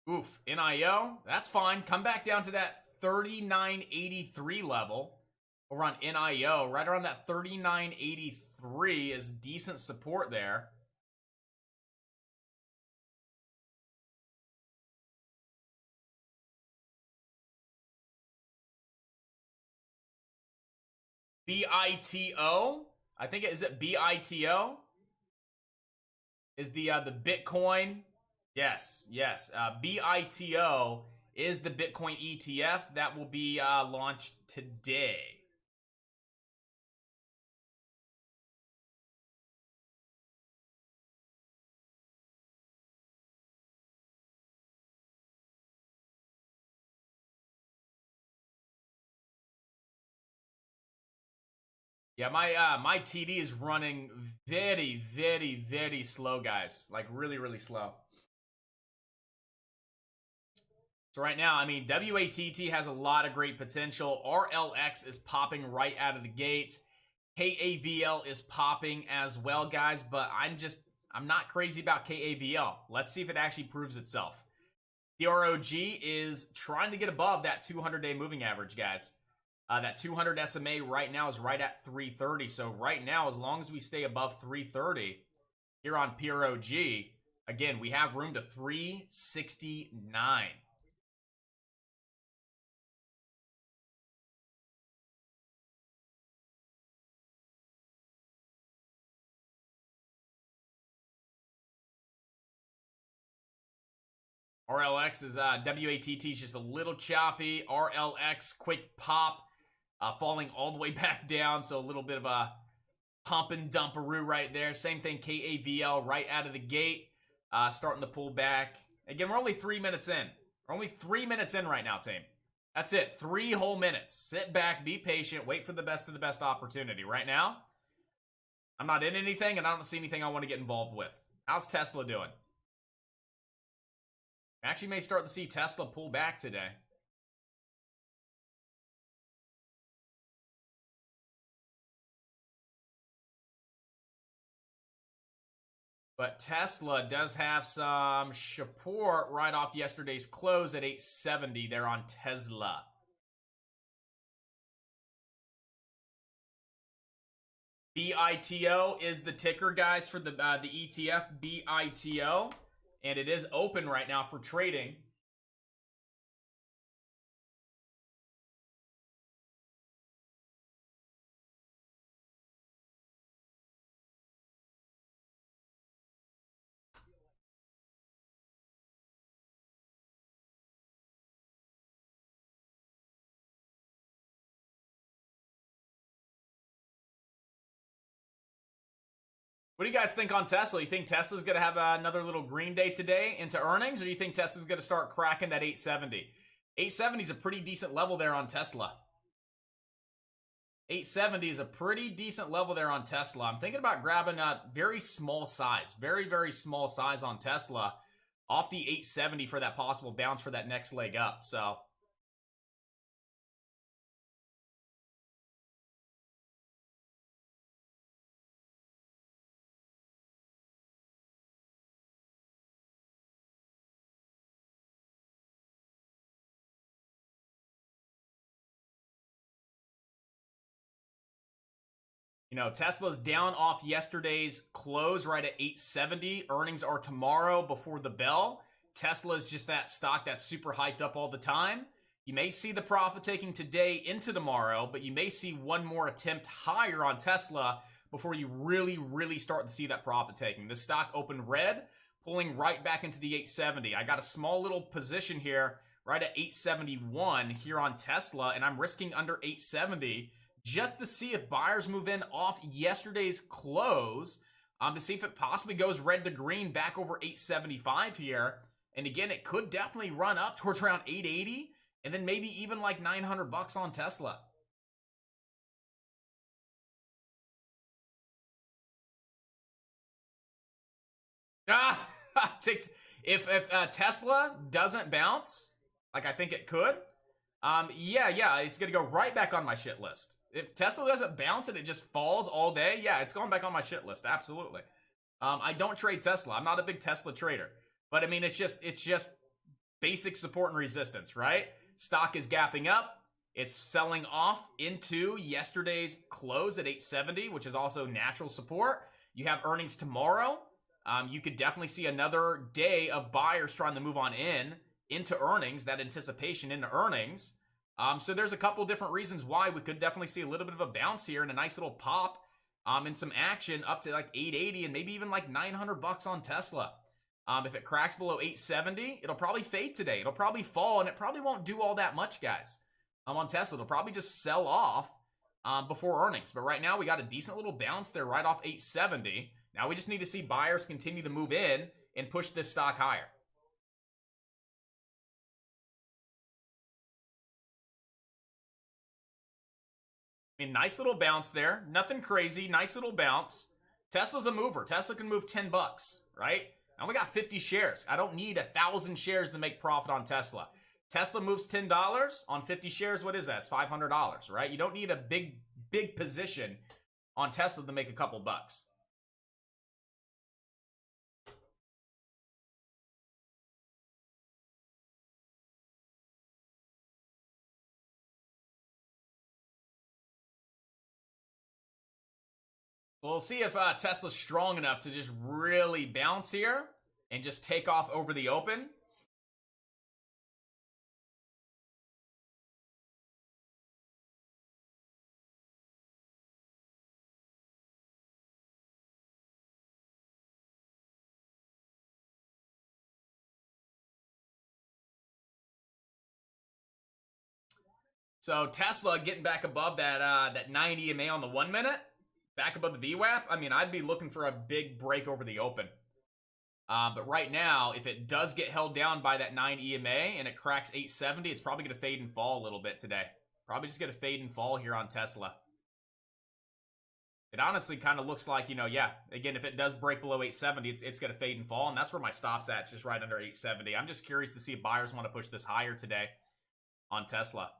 Oof, NIO, that's fine. Come back down to that 3983 level over on NIO. Right around that 3983 is decent support there. BITO, I think is it BITO? Is the Bitcoin? Yes. BITO is the Bitcoin ETF that will be launched today. Yeah, my TD is running very, very, very slow, guys. Like really, really slow. So right now, I mean, WATT has a lot of great potential. RLX is popping right out of the gate. KAVL is popping as well, guys, but I'm not crazy about KAVL. Let's see if it actually proves itself. PROG is trying to get above that 200-day moving average, guys. That 200 SMA right now is right at 330. So right now, as long as we stay above 330 here on PROG, again, we have room to 369. RLX is WATT is just a little choppy. RLX quick pop, falling all the way back down, so a little bit of a pump and dumperoo right there. Same thing, KAVL right out of the gate, starting to pull back. Again, we're only 3 minutes in. We're only 3 minutes in right now, team. That's it, 3 whole minutes. Sit back, be patient, wait for the best of the best opportunity. Right now, I'm not in anything, and I don't see anything I want to get involved with. How's Tesla doing? Actually may start to see Tesla pull back today. But Tesla does have some support right off yesterday's close at 870 there on Tesla. BITO is the ticker, guys, for the ETF, BITO. And it is open right now for trading. What do you guys think on Tesla? You think Tesla's going to have another little green day today into earnings, or do you think Tesla's going to start cracking that 870? 870 is a pretty decent level there on Tesla. 870 is a pretty decent level there on Tesla. I'm thinking about grabbing a very small size, very, very small size on Tesla off the 870 for that possible bounce for that next leg up. So you know, Tesla's down off yesterday's close right at 870. Earnings are tomorrow before the bell. Tesla's just that stock that's super hyped up all the time. You may see the profit taking today into tomorrow, but you may see one more attempt higher on Tesla before you really, really start to see that profit taking. The stock opened red, pulling right back into the 870. I got a small little position here right at 871 here on Tesla, and I'm risking under 870 just to see if buyers move in off yesterday's close, to see if it possibly goes red to green back over 875 here. And again, it could definitely run up towards around 880 and then maybe even like 900 bucks on Tesla. If Tesla doesn't bounce, like I think it could, yeah, it's gonna go right back on my shit list. If Tesla doesn't bounce and it just falls all day, yeah, it's going back on my shit list. Absolutely. I don't trade Tesla. I'm not a big Tesla trader. But I mean, it's just basic support and resistance, right? Stock is gapping up. It's selling off into yesterday's close at 870, which is also natural support. You have earnings tomorrow. You could definitely see another day of buyers trying to move on into earnings, that anticipation into earnings. So there's a couple different reasons why we could definitely see a little bit of a bounce here and a nice little pop and some action up to like 880 and maybe even like 900 bucks on Tesla. If it cracks below 870, it'll probably fade today. It'll probably fall, and it probably won't do all that much, guys. On Tesla, it'll probably just sell off before earnings. But right now, we got a decent little bounce there right off 870. Now we just need to see buyers continue to move in and push this stock higher. I mean, nice little bounce there. Nothing crazy. Nice little bounce. Tesla's a mover. Tesla can move 10 bucks, right? I only got 50 shares. I don't need 1,000 shares to make profit on Tesla. Tesla moves $10 on 50 shares. What is that? It's $500, right? You don't need a big position on Tesla to make a couple bucks. We'll see if Tesla's strong enough to just really bounce here and just take off over the open. So Tesla getting back above that 9 EMA on the 1 minute. Back above the VWAP, I mean, I'd be looking for a big break over the open. But right now, if it does get held down by that 9 EMA and it cracks 870, it's probably going to fade and fall a little bit today. Probably just going to fade and fall here on Tesla. It honestly kind of looks like, you know, yeah, again, if it does break below 870, it's going to fade and fall, and that's where my stop's at, just right under 870. I'm just curious to see if buyers want to push this higher today on Tesla.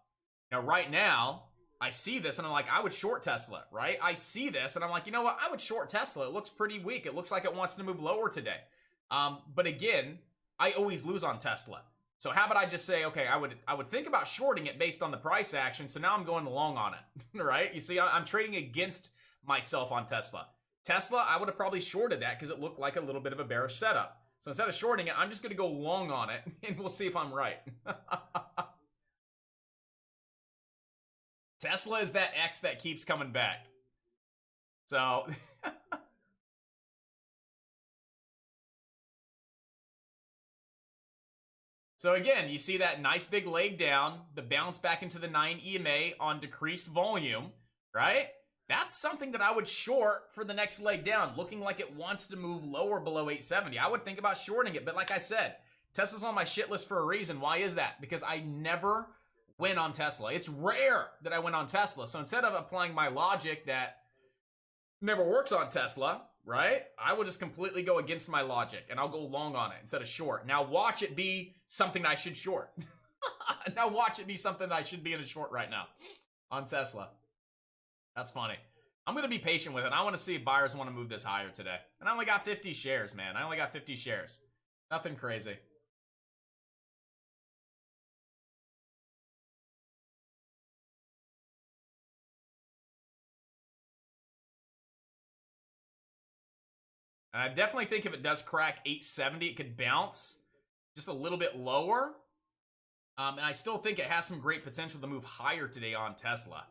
Now, right now, I see this and I'm like, I would short Tesla, right? I see this and I'm like, you know what? I would short Tesla. It looks pretty weak. It looks like it wants to move lower today. But again, I always lose on Tesla. So how about I just say, okay, I would think about shorting it based on the price action. So now I'm going long on it, right? You see, I'm trading against myself on Tesla. Tesla, I would have probably shorted that because it looked like a little bit of a bearish setup. So instead of shorting it, I'm just going to go long on it and we'll see if I'm right. Tesla is that X that keeps coming back. So so again, you see that nice big leg down, the bounce back into the 9 EMA on decreased volume, right? that's something that I would short for the next leg down, looking like it wants to move lower below 870. I would think about shorting it, but like I said, Tesla's on my shit list for a reason. Why is that? Because I never win on Tesla. It's rare that I win on Tesla. So instead of applying my logic that never works on Tesla, right? I will just completely go against my logic and I'll go long on it instead of short. Now watch it be something I should short. Now watch it be something I should be in a short right now on Tesla. That's funny. I'm going to be patient with it. I want to see if buyers want to move this higher today. And I only got 50 shares, man. I only got 50 shares. Nothing crazy. And I definitely think if it does crack 870, it could bounce just a little bit lower. And I still think it has some great potential to move higher today on Tesla.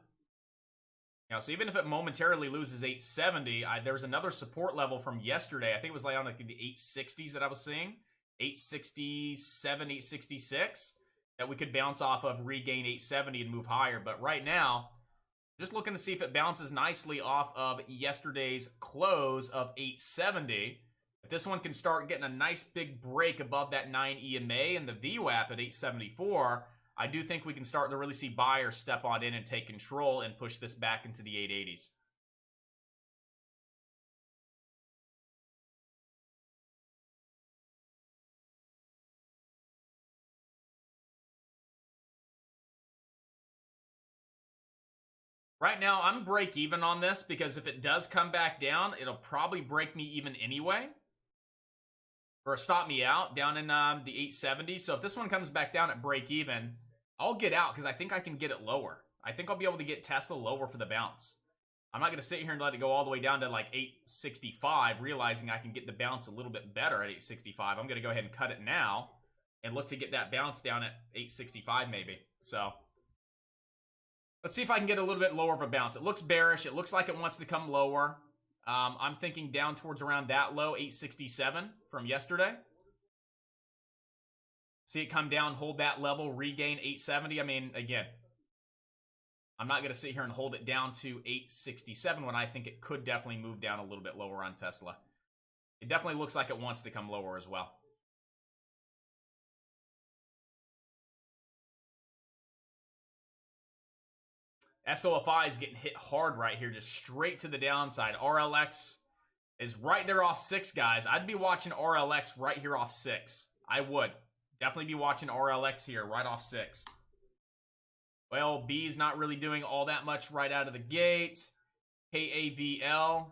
You know, so even if it momentarily loses 870, there was another support level from yesterday. I think it was like on like the 860s that I was seeing. 867, 866. That we could bounce off of, regain 870 and move higher. But right now, just looking to see if it bounces nicely off of yesterday's close of 870. If this one can start getting a nice big break above that 9 EMA and the VWAP at 874, I do think we can start to really see buyers step on in and take control and push this back into the 880s. Right now, I'm break even on this because if it does come back down, it'll probably break me even anyway. Or stop me out down in the 870. So if this one comes back down at break even, I'll get out because I think I can get it lower. I think I'll be able to get Tesla lower for the bounce. I'm not going to sit here and let it go all the way down to like 865, realizing I can get the bounce a little bit better at 865. I'm going to go ahead and cut it now and look to get that bounce down at 865 maybe. So let's see if I can get a little bit lower of a bounce. It looks bearish. It looks like it wants to come lower. I'm thinking down towards around that low, 867 from yesterday. See it come down, hold that level, regain 870. I mean, again, I'm not going to sit here and hold it down to 867 when I think it could definitely move down a little bit lower on Tesla. It definitely looks like it wants to come lower as well. SOFI is getting hit hard right here, just straight to the downside. RLX is right there off 6, guys. I'd be watching RLX right here off 6. I would. Definitely be watching RLX here, right off 6. Well, B's not really doing all that much right out of the gate. KAVL.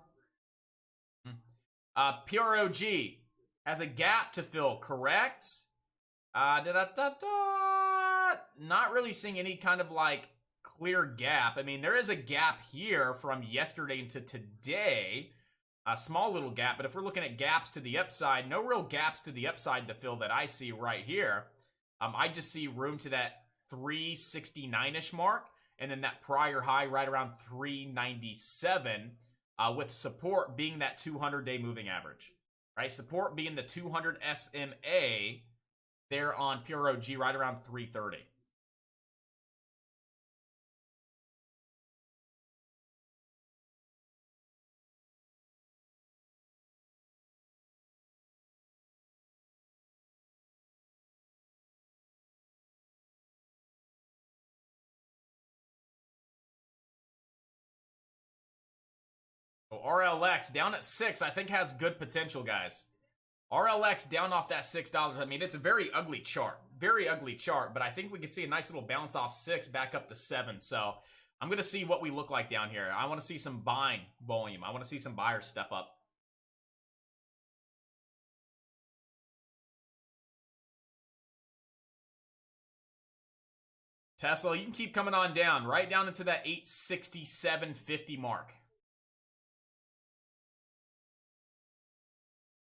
PROG has a gap to fill, correct? Not really seeing any kind of like clear gap. I mean, there is a gap here from yesterday into today. A small little gap, but if we're looking at gaps to the upside, no real gaps to the upside to fill that I see right here. I just see room to that 369-ish mark, and then that prior high right around 397, with support being that 200-day moving average. Right? Support being the 200 SMA there on PROG right around 330. So RLX down at 6, I think has good potential, guys. RLX down off that $6. I mean, it's a very ugly chart. Very ugly chart, but I think we could see a nice little bounce off 6 back up to 7. So I'm going to see what we look like down here. I want to see some buying volume. I want to see some buyers step up. Tesla, you can keep coming on down, right down into that 867.50 mark.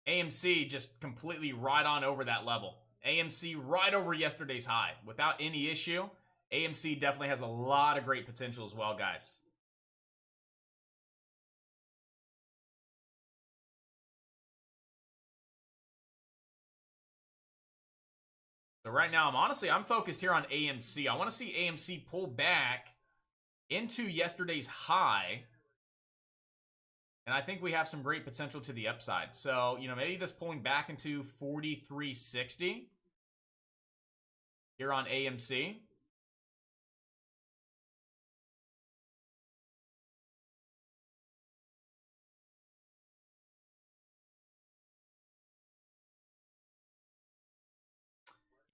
AMC just completely right on over that level. AMC right over yesterday's high without any issue. AMC definitely has a lot of great potential as well, guys. So right now, I'm focused here on AMC. I want to see AMC pull back into yesterday's high And I think we have some great potential to the upside. So, you know, maybe this pulling back into 43.60 here on AMC.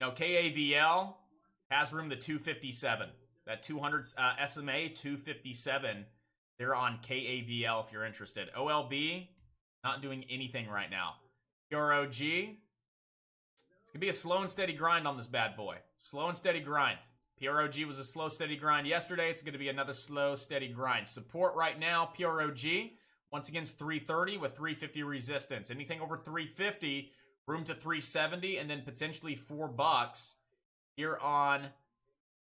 Now, KAVL has room to 257. That 200 SMA 257. They're on KAVL if you're interested. OLB, not doing anything right now. PROG, it's going to be a slow and steady grind on this bad boy. Slow and steady grind. PROG was a slow, steady grind yesterday. It's going to be another slow, steady grind. Support right now, PROG, once against 330 with 350 resistance. Anything over 350, room to 370, and then potentially $4 here on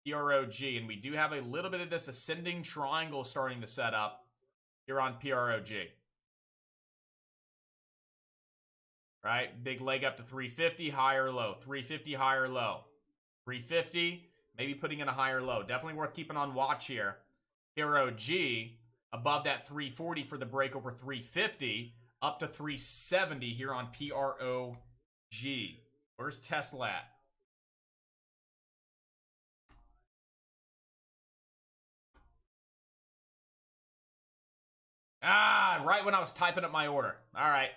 PROG. And we do have a little bit of this ascending triangle starting to set up here on PROG. Right? Big leg up to 350, higher low. 350, higher low. 350, maybe putting in a higher low. Definitely worth keeping on watch here. PROG above that 340 for the break over 350. Up to 370 here on PROG. Where's Tesla at? Ah, right when I was typing up my order. All right.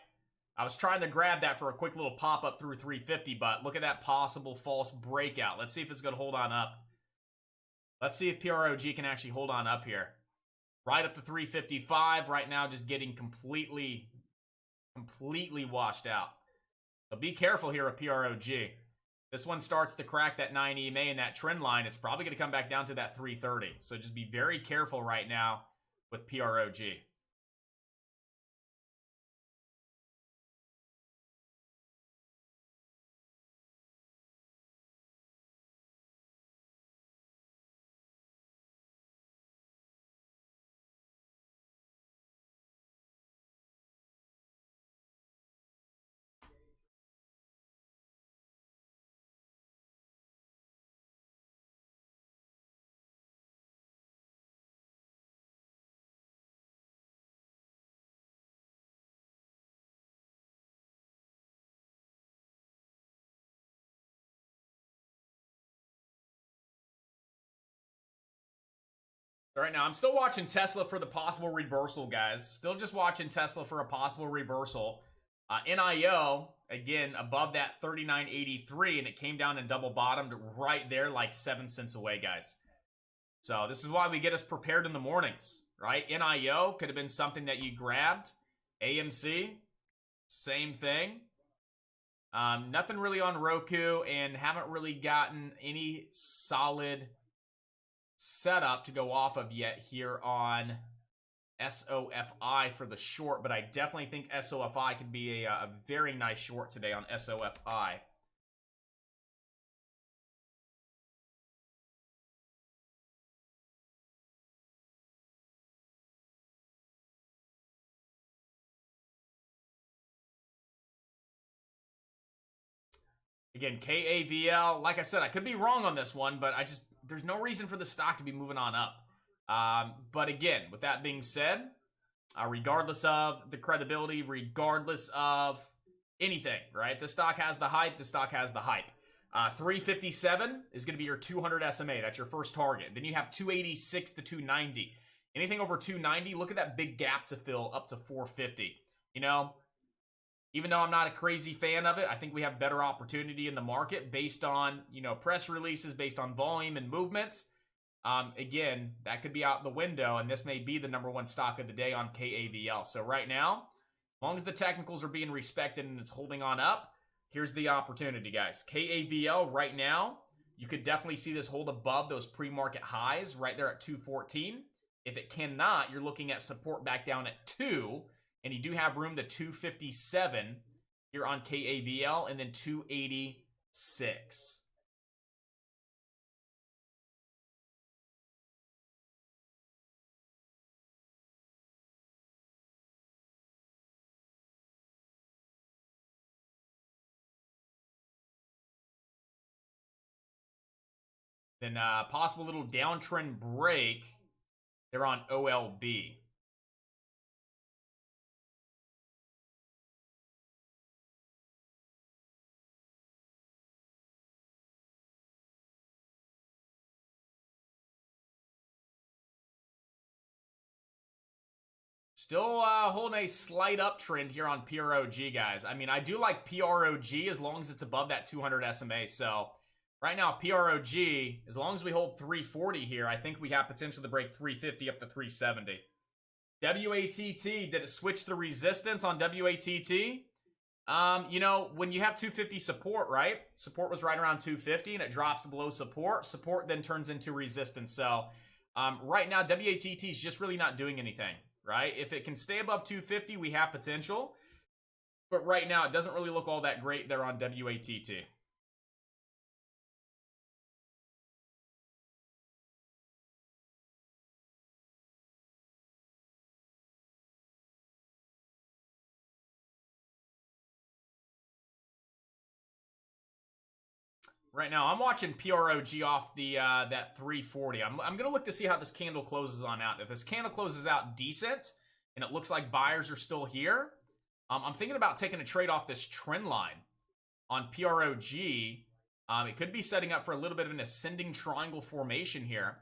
I was trying to grab that for a quick little pop-up through 350, but look at that possible false breakout. Let's see if it's going to hold on up. Let's see if PROG can actually hold on up here. Right up to 355. Right now, just getting completely washed out. So be careful here at PROG. This one starts to crack that 9 EMA and that trend line. It's probably going to come back down to that 330. So just be very careful right now with PROG. All right, now I'm still watching Tesla for the possible reversal, guys. Still just watching Tesla for a possible reversal. NIO, again, above that 39.83, and it came down and double bottomed right there like 7 cents away, guys. So this is why we get us prepared in the mornings, right? NIO could have been something that you grabbed. AMC, same thing. Nothing really on Roku, and haven't really gotten any solid setup to go off of yet here on SOFI for the short, but I definitely think SOFI could be a very nice short today on SOFI. Again, KAVL, like I said, I could be wrong on this one, but there's no reason for the stock to be moving on up. But again, with that being said, regardless of the credibility, regardless of anything, right? The stock has the hype, the stock has the hype. 357 is going to be your 200 SMA. That's your first target. Then you have 286 to 290. Anything over 290, look at that big gap to fill up to 450. You know, even though I'm not a crazy fan of it, I think we have better opportunity in the market based on, you know, press releases, based on volume and movement. Again, that could be out the window, and this may be the #1 stock of the day on KAVL. So right now, as long as the technicals are being respected and it's holding on up, here's the opportunity, guys. KAVL right now, you could definitely see this hold above those pre-market highs right there at 214. If it cannot, you're looking at support back down at 2, and you do have room to 257 here on KAVL, and then 286. Then possible little downtrend break. They're on OLB. Still holding a slight uptrend here on PROG, guys. I mean, I do like PROG as long as it's above that 200 SMA. So right now, PROG, as long as we hold 340 here, I think we have potential to break 350 up to 370. WATT, did it switch the resistance on WATT? You know, when you have 250 support, right? Support was right around 250 and it drops below support. Support then turns into resistance. So right now, WATT is just really not doing anything, right? If it can stay above 250, we have potential. But right now, it doesn't really look all that great there on WATT. Right now, I'm watching PROG off the that 340. I'm gonna look to see how this candle closes on out. If this candle closes out decent, and it looks like buyers are still here, I'm thinking about taking a trade off this trend line on PROG. It could be setting up for a little bit of an ascending triangle formation here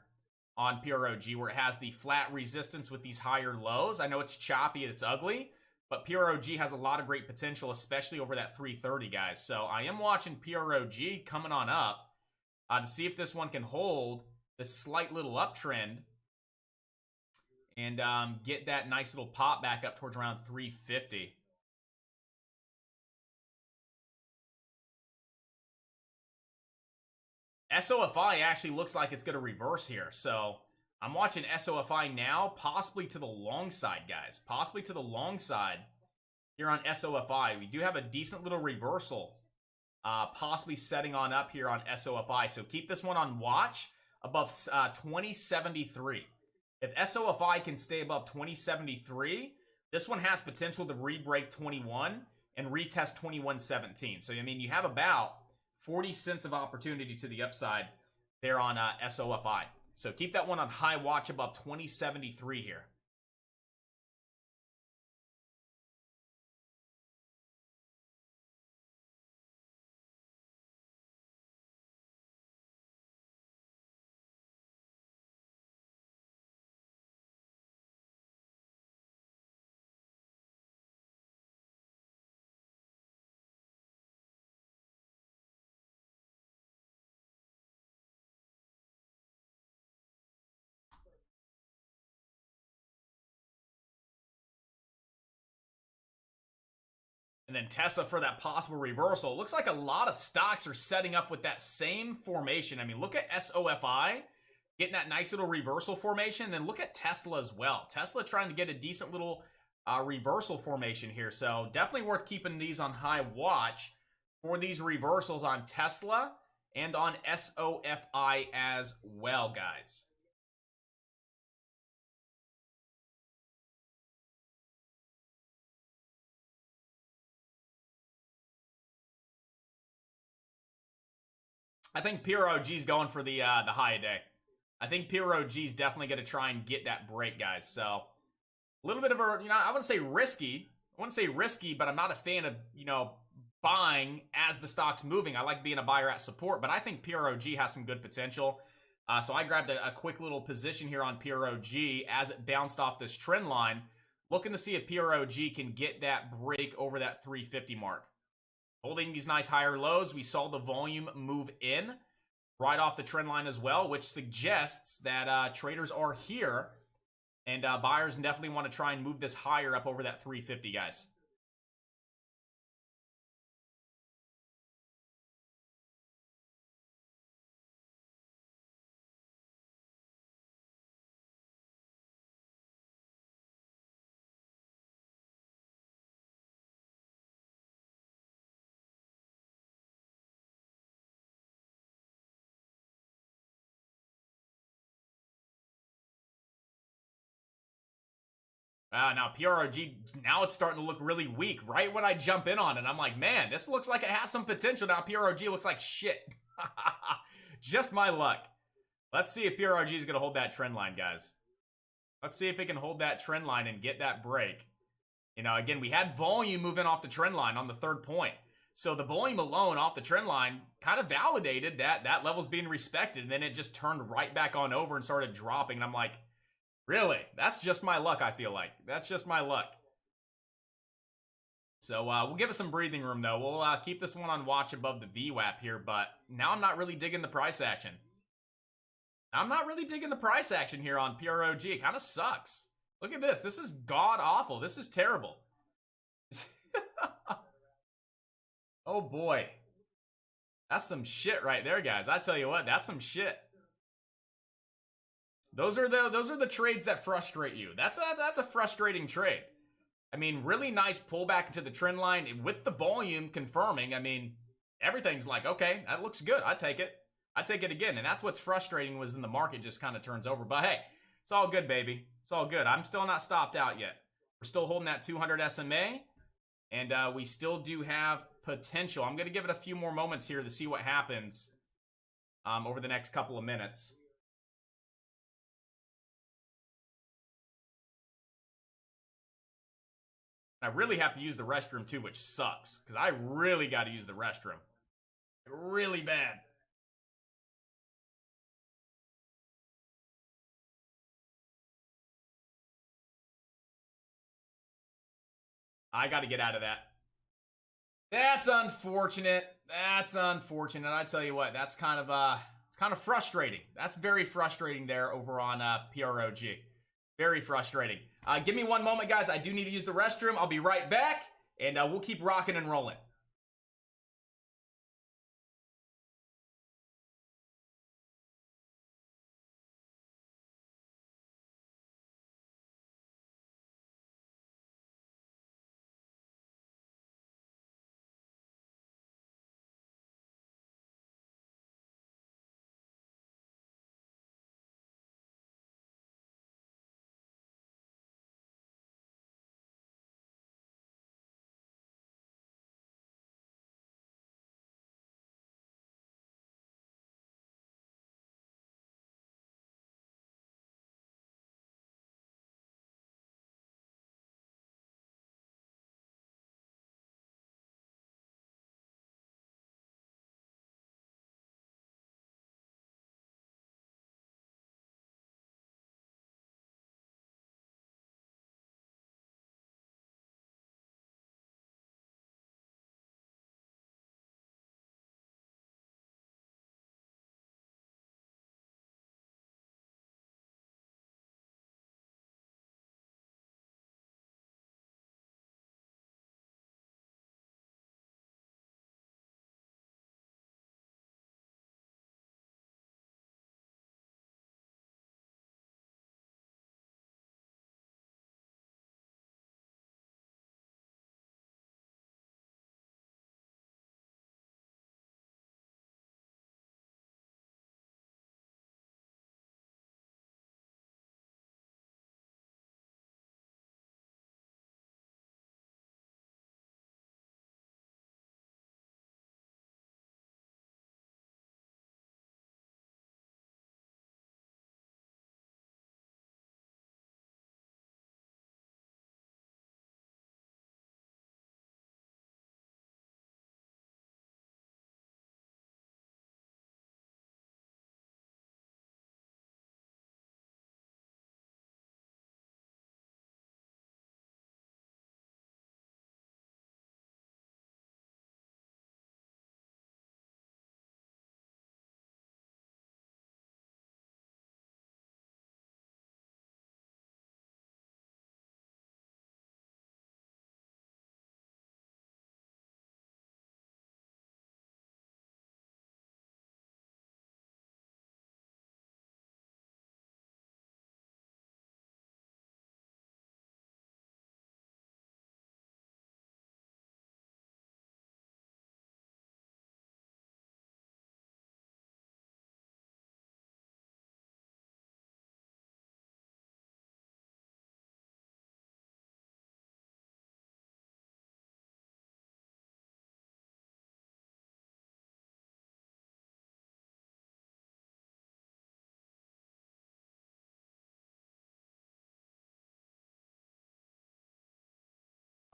on PROG, where it has the flat resistance with these higher lows. I know it's choppy and it's ugly, but PROG has a lot of great potential, especially over that 330, guys. So I am watching PROG coming on up to see if this one can hold this slight little uptrend and get that nice little pop back up towards around 350. SOFI actually looks like it's going to reverse here. So I'm watching SOFI now, possibly to the long side, guys. Possibly to the long side here on SOFI. We do have a decent little reversal, possibly setting on up here on SOFI. So keep this one on watch above 2073. If SOFI can stay above 2073, this one has potential to re-break 21 and retest 2117. So, I mean, you have about 40 cents of opportunity to the upside there on SOFI. So keep that one on high watch above 2073 here. And then Tesla for that possible reversal. It looks like a lot of stocks are setting up with that same formation. I mean, look at SOFI getting that nice little reversal formation. And then look at Tesla as well. Tesla trying to get a decent little reversal formation here. So definitely worth keeping these on high watch for these reversals on Tesla and on SOFI as well, guys. I think PROG's going for the high a day. I think PROG's definitely going to try and get that break, guys. So a little bit of a, you know, I wouldn't say risky. I wouldn't say risky, but I'm not a fan of, you know, buying as the stock's moving. I like being a buyer at support, but I think PROG has some good potential. So I grabbed a quick little position here on PROG as it bounced off this trend line, looking to see if PROG can get that break over that 350 mark. Holding these nice higher lows, we saw the volume move in right off the trend line as well, which suggests that traders are here and buyers definitely want to try and move this higher up over that 350, guys. Now PROG, now it's starting to look really weak. Right when I jump in on it, I'm like, man, this looks like it has some potential. Now PROG looks like shit. Just my luck. Let's see if PROG is going to hold that trend line, guys. Let's see if it can hold that trend line and get that break. You know, again, we had volume moving off the trend line on the third point. So the volume alone off the trend line kind of validated that that level's being respected. And then it just turned right back on over and started dropping. And I'm like, Really? That's just my luck, I feel like. That's just my luck. So we'll give it some breathing room, though. We'll keep this one on watch above the VWAP here, but now I'm not really digging the price action. I'm not really digging the price action here on PROG. It kind of sucks. Look at this. This is god-awful. This is terrible. Oh, boy. That's some shit right there, guys. I tell you what, that's some shit. Those are the trades that frustrate you. That's a frustrating trade. I mean, really nice pullback into the trend line with the volume confirming. I mean, everything's like, okay, that looks good. I take it. I take it again. And that's what's frustrating was in the market just kind of turns over. But hey, it's all good, baby. It's all good. I'm still not stopped out yet. We're still holding that 200 SMA. And we still do have potential. I'm going to give it a few more moments here to see what happens over the next couple of minutes. I really have to use the restroom too, which sucks. Because I really got to use the restroom. Really bad. I got to get out of that. That's unfortunate. That's unfortunate. I tell you what, that's kind of it's kind of frustrating. That's very frustrating there over on PROG. Very frustrating. Give me one moment, guys. I do need to use the restroom. I'll be right back, and we'll keep rocking and rolling.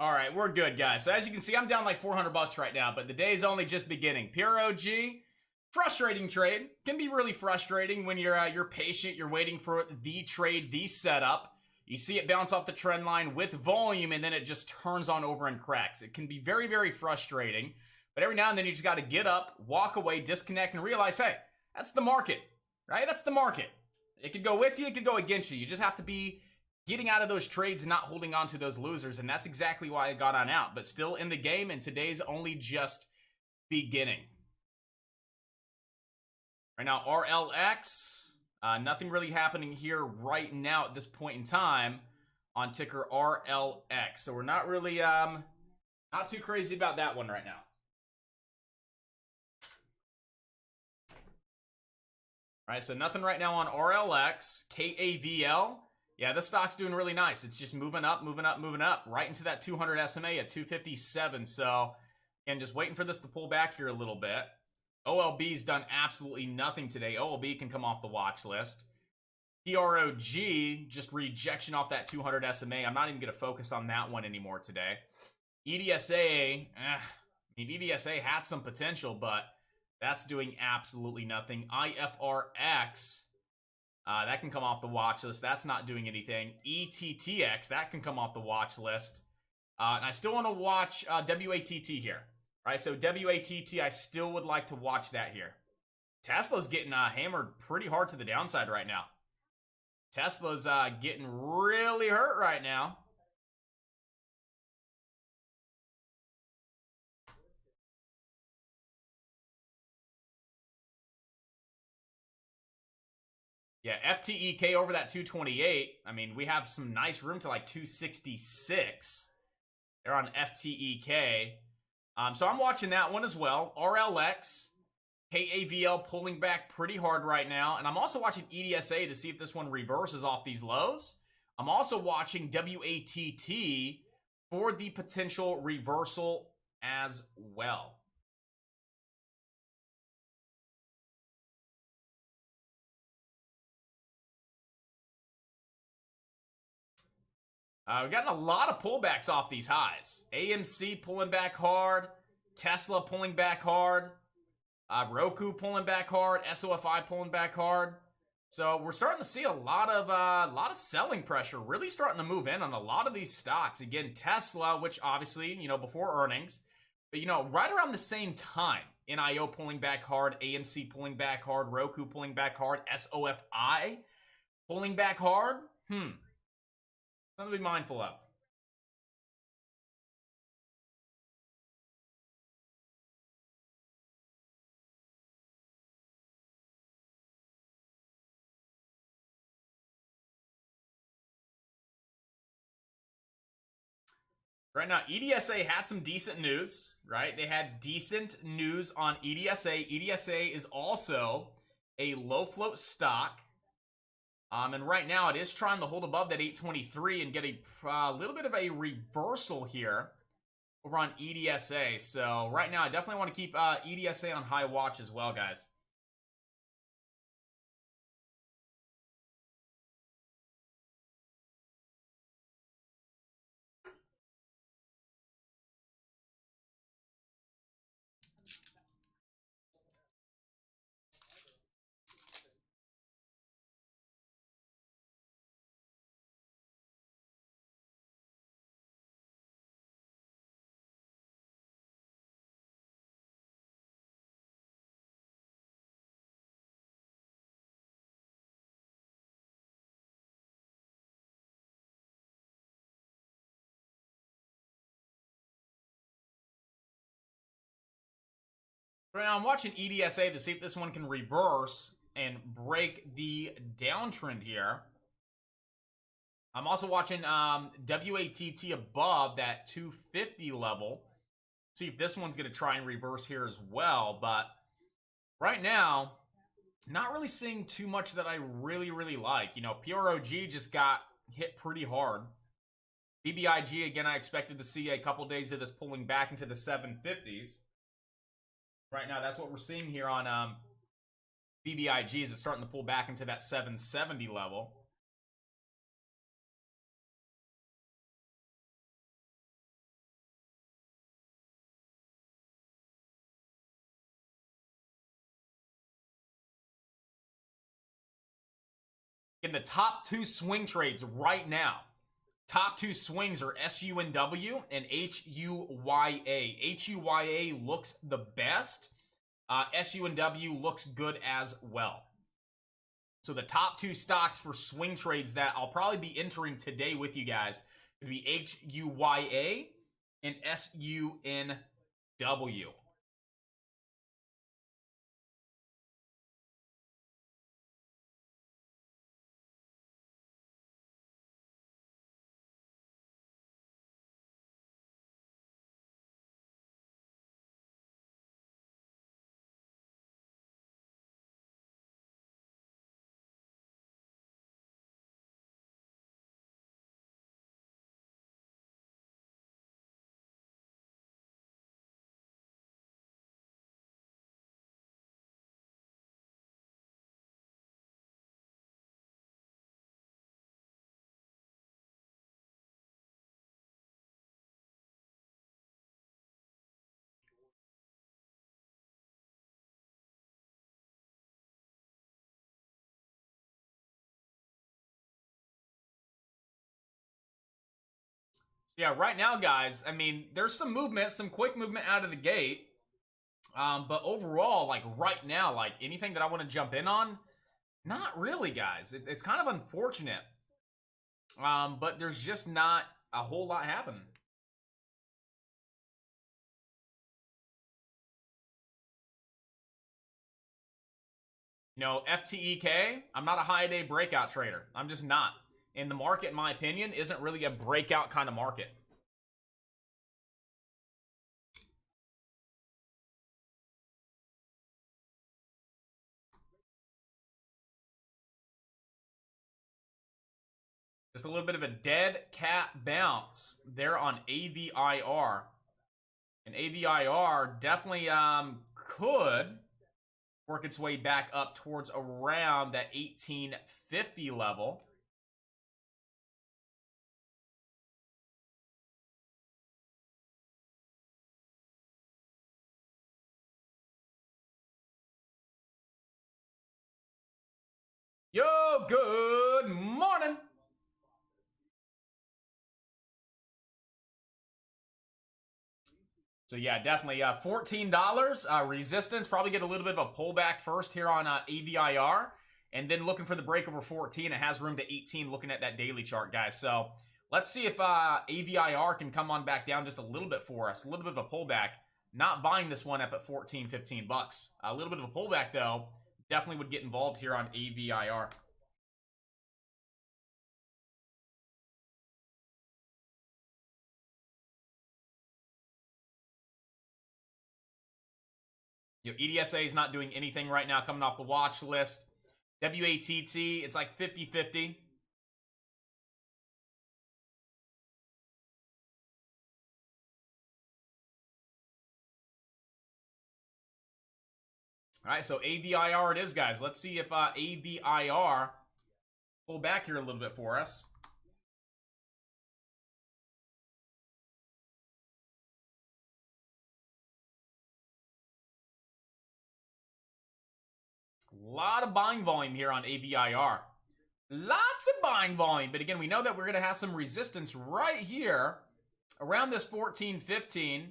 All right, we're good, guys. So as you can see, I'm down like 400 bucks right now, but the day's only just beginning. PROG, Frustrating trade. Can be really frustrating when you're patient, you're waiting for the trade, the setup. You see it bounce off the trend line with volume, and then it just turns on over and cracks. It can be very, very frustrating. But every now and then you just got to get up, walk away, disconnect, and realize, hey, that's the market, right? That's the market. It could go with you, it could go against you. You just have to be getting out of those trades and not holding on to those losers, and that's exactly why I got on out. But still in the game, and today's only just beginning. Right now, RLX, nothing really happening here right now at this point in time on ticker RLX. So we're not really, not too crazy about that one right now. All right, so nothing right now on RLX. KAVL, yeah, this stock's doing really nice. It's just moving up, moving up, moving up, right into that 200 SMA at 257. So, again, just waiting for this to pull back here a little bit. OLB's done absolutely nothing today. OLB can come off the watch list. PROG, just rejection off that 200 SMA. I'm not even going to focus on that one anymore today. EDSA, EDSA had some potential, but that's doing absolutely nothing. IFRX, that can come off the watch list. That's not doing anything. ETTX, that can come off the watch list. And I still want to watch WATT here. Right, so WATT, I still would like to watch that here. Tesla's getting hammered pretty hard to the downside right now. Tesla's getting really hurt right now. Yeah, FTEK over that 228. I mean, we have some nice room to like 266. They're on FTEK. So I'm watching that one as well. RLX, KAVL pulling back pretty hard right now. And I'm also watching EDSA to see if this one reverses off these lows. I'm also watching WATT for the potential reversal as well. We've gotten a lot of pullbacks off these highs. AMC pulling back hard. Tesla pulling back hard. Roku pulling back hard. SOFI pulling back hard. So we're starting to see a lot of selling pressure really starting to move in on a lot of these stocks. Again, Tesla, which obviously, before earnings, but, right around the same time, NIO pulling back hard, AMC pulling back hard, Roku pulling back hard, SOFI pulling back hard. Something to be mindful of. Right now, EDSA had some decent news, right? They had decent news on EDSA. EDSA is also a low float stock. And right now it is trying to hold above that 823 and get a little bit of a reversal here over on EDSA. So right now I definitely want to keep EDSA on high watch as well, guys. Right now I'm watching EDSA to see if this one can reverse and break the downtrend here. I'm also watching WATT above that 250 level. See if this one's going to try and reverse here as well. But right now, not really seeing too much that I really, really like. PROG just got hit pretty hard. BBIG, again, I expected to see a couple days of this pulling back into the 750s. Right now, that's what we're seeing here on BBIG, is it's starting to pull back into that 770 level. In the top 2 swing trades right now, top 2 swings are SUNW and HUYA. HUYA looks the best. SUNW looks good as well. So the top 2 stocks for swing trades that I'll probably be entering today with you guys would be HUYA and SUNW. Yeah, right now, guys, I mean, there's some movement, some quick movement out of the gate. But overall, like right now, like anything that I want to jump in on, not really, guys. It's kind of unfortunate. But there's just not a whole lot happening. You know, FTEK, I'm not a high day breakout trader. I'm just not. And the market, in my opinion, isn't really a breakout kind of market. Just a little bit of a dead cat bounce there on AVIR. And AVIR definitely could work its way back up towards around that 1850 level. Yo, good morning. So yeah, definitely $14 resistance. Probably get a little bit of a pullback first here on AVIR, and then looking for the break over 14. It has room to 18 looking at that daily chart, guys. So let's see if AVIR can come on back down just a little bit for us. A little bit of a pullback. Not buying this one up at 14, 15 bucks. A little bit of a pullback though. Definitely would get involved here on AVIR. You know, EDSA is not doing anything right now, coming off the watch list. WATT, it's like 50-50. All right, so AVIR it is, guys. Let's see if AVIR pull back here a little bit for us. A lot of buying volume here on AVIR. Lots of buying volume. But again, we know that we're going to have some resistance right here around this $14.15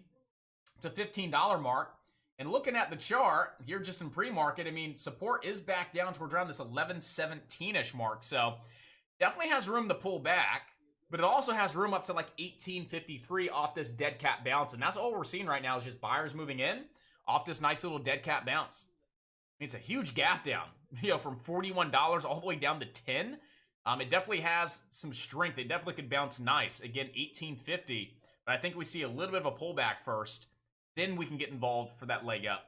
to $15 mark. And looking at the chart here just in pre-market, I mean, support is back down towards around this 1117-ish mark. So definitely has room to pull back. But it also has room up to like 1853 off this dead cat bounce. And that's all we're seeing right now is just buyers moving in off this nice little dead cat bounce. I mean, it's a huge gap down, you know, from $41 all the way down to 10. It definitely has some strength. It definitely could bounce nice. Again, 1850. But I think we see a little bit of a pullback first. Then we can get involved for that leg up.